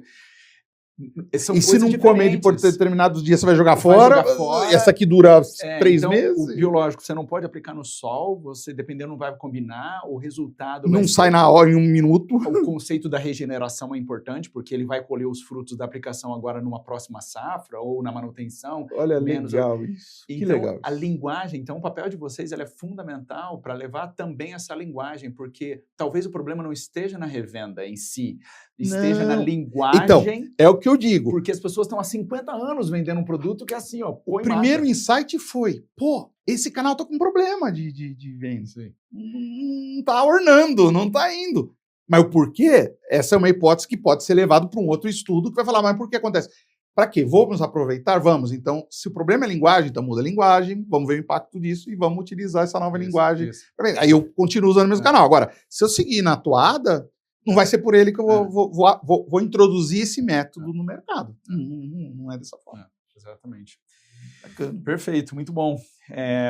São e se não comer por determinados dias, você vai jogar fora. Essa aqui dura 3 meses. O biológico você não pode aplicar no sol, você, dependendo, não vai combinar, o resultado... Não sai na hora, em 1 minuto. O conceito da regeneração é importante, porque ele vai colher os frutos da aplicação agora numa próxima safra, ou na manutenção. Olha, legal isso. Então, que legal. A linguagem, então, o papel de vocês ela é fundamental para levar também essa linguagem, porque talvez o problema não esteja na revenda em si, esteja na linguagem. Então, é o que eu digo. Porque as pessoas estão há 50 anos vendendo um produto que é assim, ó, o primeiro insight foi, esse canal tá com problema de venda. Não tá ornando, não tá indo. Mas o porquê? Essa é uma hipótese que pode ser levada para um outro estudo que vai falar, mas por que acontece? Para quê? Vamos aproveitar? Vamos. Então, se o problema é linguagem, então muda a linguagem, vamos ver o impacto disso e vamos utilizar essa nova linguagem. Isso. Aí eu continuo usando o mesmo canal. Agora, se eu seguir na toada, não vai ser por ele que eu vou introduzir esse método no mercado. Não é dessa forma. Exatamente. Bacana. Perfeito, muito bom.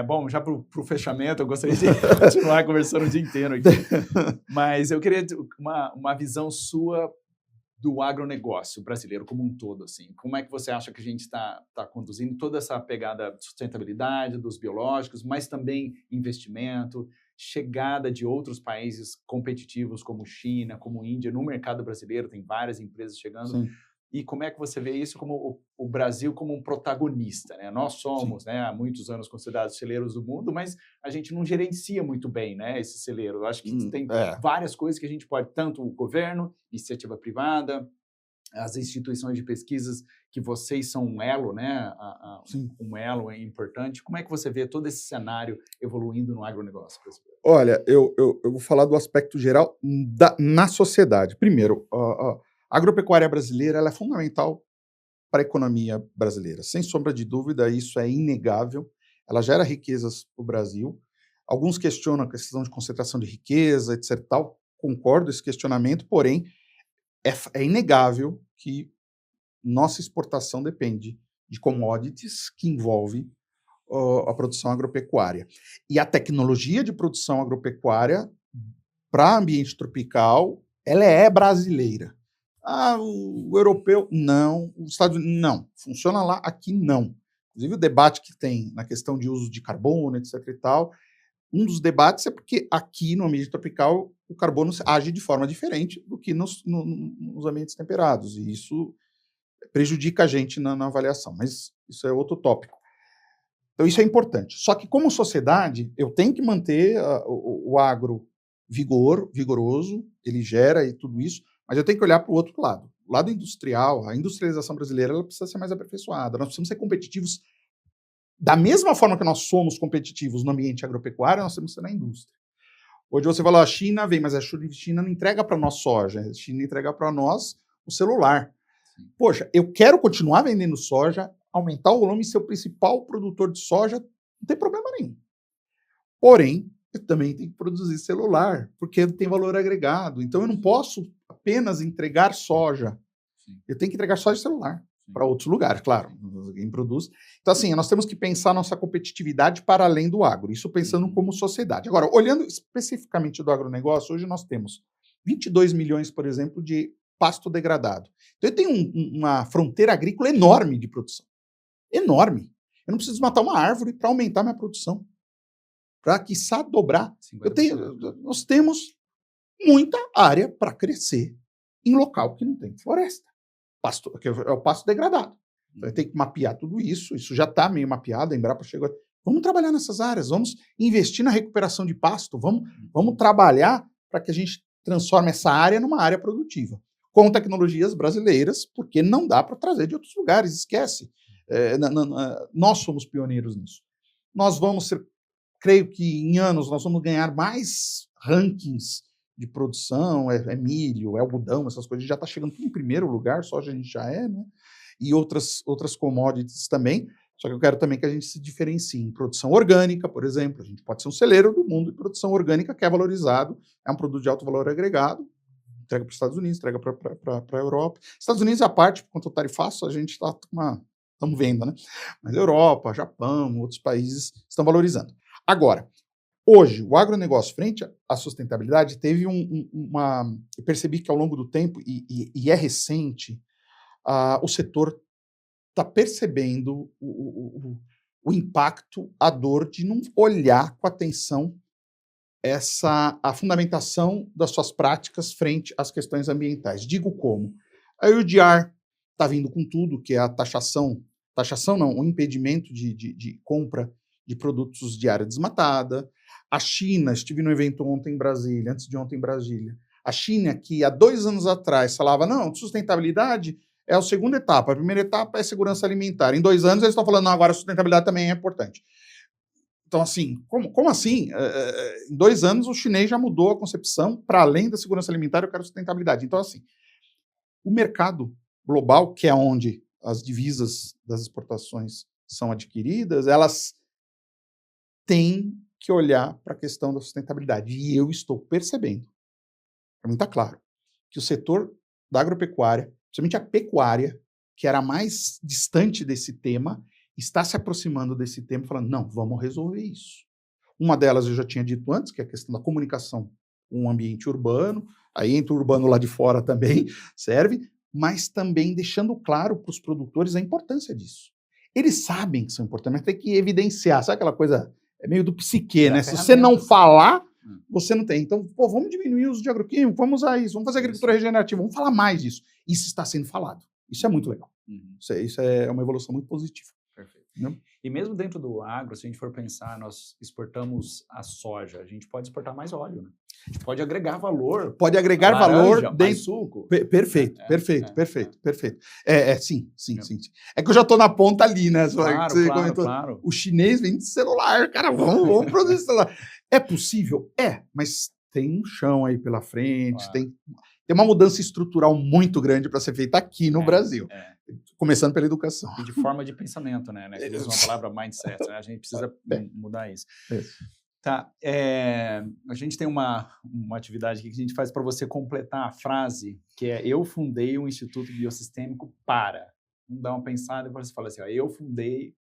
Bom, já para o fechamento, eu gostaria de continuar conversando o dia inteiro aqui. Mas eu queria uma visão sua do agronegócio brasileiro como um todo. Assim. Como é que você acha que a gente está conduzindo toda essa pegada de sustentabilidade dos biológicos, mas também investimento, chegada de outros países competitivos como China, como Índia, no mercado brasileiro, tem várias empresas chegando. Sim. E como é que você vê isso como o Brasil como um protagonista, né? Nós somos, né, há muitos anos considerados celeiros do mundo, mas a gente não gerencia muito bem, né, esse celeiro. Eu acho que tem várias coisas que a gente pode, tanto o governo, iniciativa privada, as instituições de pesquisas, que vocês são um elo, né? Um elo é importante. Como é que você vê todo esse cenário evoluindo no agronegócio brasileiro? Olha, eu vou falar do aspecto geral na sociedade. Primeiro, a agropecuária brasileira ela é fundamental para a economia brasileira. Sem sombra de dúvida, isso é inegável. Ela gera riquezas para o Brasil. Alguns questionam a questão de concentração de riqueza, etc. Tal. Concordo com esse questionamento, porém, é inegável que nossa exportação depende de commodities que envolve a produção agropecuária. E a tecnologia de produção agropecuária para ambiente tropical, ela é brasileira. O europeu, não. Os Estados Unidos, não. Funciona lá, aqui não. Inclusive o debate que tem na questão de uso de carbono, etc. e tal, um dos debates é porque aqui no ambiente tropical o carbono age de forma diferente do que nos ambientes temperados, e isso prejudica a gente na avaliação, mas isso é outro tópico. Então isso é importante. Só que como sociedade, eu tenho que manter o agro vigoroso, ele gera e tudo isso, mas eu tenho que olhar para o outro lado. O lado industrial, a industrialização brasileira, ela precisa ser mais aperfeiçoada. Nós precisamos ser competitivos Da mesma forma que nós somos competitivos no ambiente agropecuário, nós temos que ser na indústria. Hoje você falou, a China vem, mas a China não entrega para nós soja, a China entrega para nós o celular. Poxa, eu quero continuar vendendo soja, aumentar o volume e ser o principal produtor de soja, não tem problema nenhum. Porém, eu também tenho que produzir celular, porque tem valor agregado. Então, eu não posso apenas entregar soja. Eu tenho que entregar soja e celular para outros lugares, claro. Quem produz. Então, assim, nós temos que pensar nossa competitividade para além do agro. Isso pensando como sociedade. Agora, olhando especificamente do agronegócio, hoje nós temos 22 milhões, por exemplo, de pasto degradado. Então, eu tenho uma fronteira agrícola enorme de produção. Enorme. Eu não preciso matar uma árvore para aumentar minha produção. Para, quiçá, dobrar. Nós temos muita área para crescer em local que não tem floresta. Que é o pasto degradado. Então, tem que mapear tudo isso. Isso já está meio mapeado. A Embrapa chegou. Vamos trabalhar nessas áreas. Vamos investir na recuperação de pasto. Vamos trabalhar para que a gente transforme essa área numa área produtiva. Com tecnologias brasileiras, porque não dá para trazer de outros lugares. Esquece. Nós somos pioneiros nisso. Nós vamos ser, creio que em anos, nós vamos ganhar mais rankings de produção, milho, algodão, essas coisas, já está chegando tudo em primeiro lugar, soja a gente já né? E outras commodities também, só que eu quero também que a gente se diferencie em produção orgânica, por exemplo, a gente pode ser um celeiro do mundo de produção orgânica que é valorizado, é um produto de alto valor agregado, entrega para os Estados Unidos, entrega para a Europa. Estados Unidos, à parte, por conta do tarifaço, a gente está estamos vendo, né? Mas Europa, Japão, outros países estão valorizando. Agora, hoje, o agronegócio, frente à sustentabilidade, teve eu percebi que ao longo do tempo, e é recente, o setor está percebendo o impacto, a dor de não olhar com atenção a fundamentação das suas práticas frente às questões ambientais. Digo como? A UDR está vindo com tudo, que é a taxação não, o impedimento de compra de produtos de área desmatada. A China, estive no evento ontem em Brasília, antes de ontem em Brasília. A China, que há 2 anos atrás falava, não, sustentabilidade é a segunda etapa, a primeira etapa é segurança alimentar. Em 2 anos eles estão falando, não, agora a sustentabilidade também é importante. Então, assim, como assim? Em 2 anos o chinês já mudou a concepção, para além da segurança alimentar, eu quero sustentabilidade. Então, assim, o mercado global, que é onde as divisas das exportações são adquiridas, elas têm que olhar para a questão da sustentabilidade. E eu estou percebendo, para mim está claro, que o setor da agropecuária, principalmente a pecuária, que era mais distante desse tema, está se aproximando desse tema e falando, não, vamos resolver isso. Uma delas eu já tinha dito antes, que é a questão da comunicação com o ambiente urbano, aí entra o urbano lá de fora também, serve, mas também deixando claro para os produtores a importância disso. Eles sabem que são importantes, mas tem que evidenciar, sabe aquela coisa, é meio do psiquê, né? Se você não falar, você não tem. Então, vamos diminuir o uso de agroquímico, vamos usar isso, vamos fazer agricultura regenerativa, vamos falar mais disso. Isso está sendo falado. Isso é muito legal. Isso é uma evolução muito positiva. Perfeito. E mesmo dentro do agro, se a gente for pensar, nós exportamos a soja, a gente pode exportar mais óleo, né? A gente pode agregar valor. Pode agregar valor dentro. Suco. Perfeito. Sim. É que eu já estou na ponta ali, né? Claro. O chinês vem de celular, cara, vamos produzir celular. É possível? Mas tem um chão aí pela frente, claro. Tem uma mudança estrutural muito grande para ser feita aqui no Brasil. Começando pela educação. E de forma de pensamento, né? Que usa uma palavra mindset, né? A gente precisa mudar isso. Tá. A gente tem uma atividade aqui que a gente faz para você completar a frase, que é eu fundei um Instituto Biossistêmico para. Vamos dar uma pensada e depois você fala assim, ó, eu fundei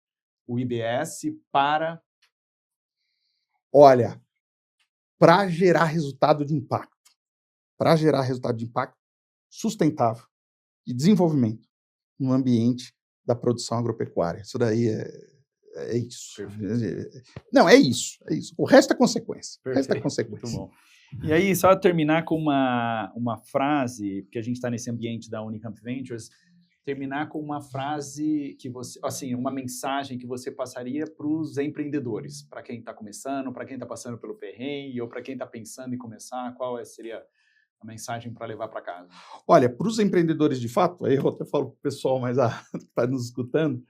o IBS para... Olha, para gerar resultado de impacto. Para gerar resultado de impacto sustentável e desenvolvimento no ambiente da produção agropecuária. Isso daí é isso. Perfeito. Não, é isso. O resto é consequência. Muito bom. E aí, só terminar com uma frase, porque a gente está nesse ambiente da Unicamp Ventures, terminar com uma frase que você, assim, uma mensagem que você passaria para os empreendedores, para quem está começando, para quem está passando pelo perrengue, ou para quem está pensando em começar, qual seria a mensagem para levar para casa? Olha, para os empreendedores de fato, aí eu até falo para o pessoal mais que está nos escutando,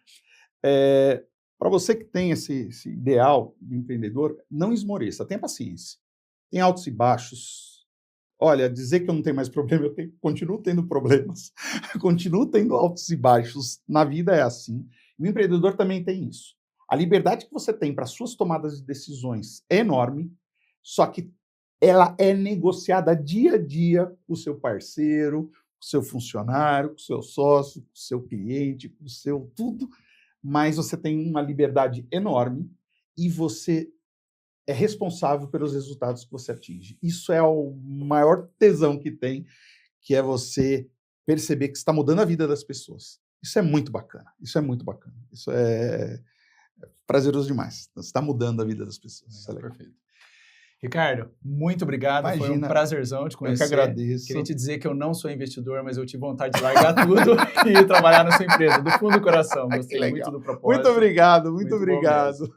Para você que tem esse ideal de empreendedor, não esmoreça, tenha paciência. Tem altos e baixos. Olha, dizer que eu não tenho mais problema, continuo tendo problemas. Continuo tendo altos e baixos. Na vida é assim. E o empreendedor também tem isso. A liberdade que você tem para suas tomadas de decisões é enorme, só que ela é negociada dia a dia com o seu parceiro, com o seu funcionário, com o seu sócio, com o seu cliente, com o seu tudo, mas você tem uma liberdade enorme e você é responsável pelos resultados que você atinge. Isso é o maior tesão que tem, que é você perceber que está mudando a vida das pessoas. Isso é muito bacana, isso é muito bacana. Isso é prazeroso demais. Você está mudando a vida das pessoas. Isso é legal. Perfeito. Ricardo, muito obrigado. Imagina, foi um prazerzão te conhecer. Eu que agradeço. Queria te dizer que eu não sou investidor, mas eu tive vontade de largar tudo e trabalhar na sua empresa, do fundo do coração. Gostei muito do propósito. Muito obrigado, muito obrigado.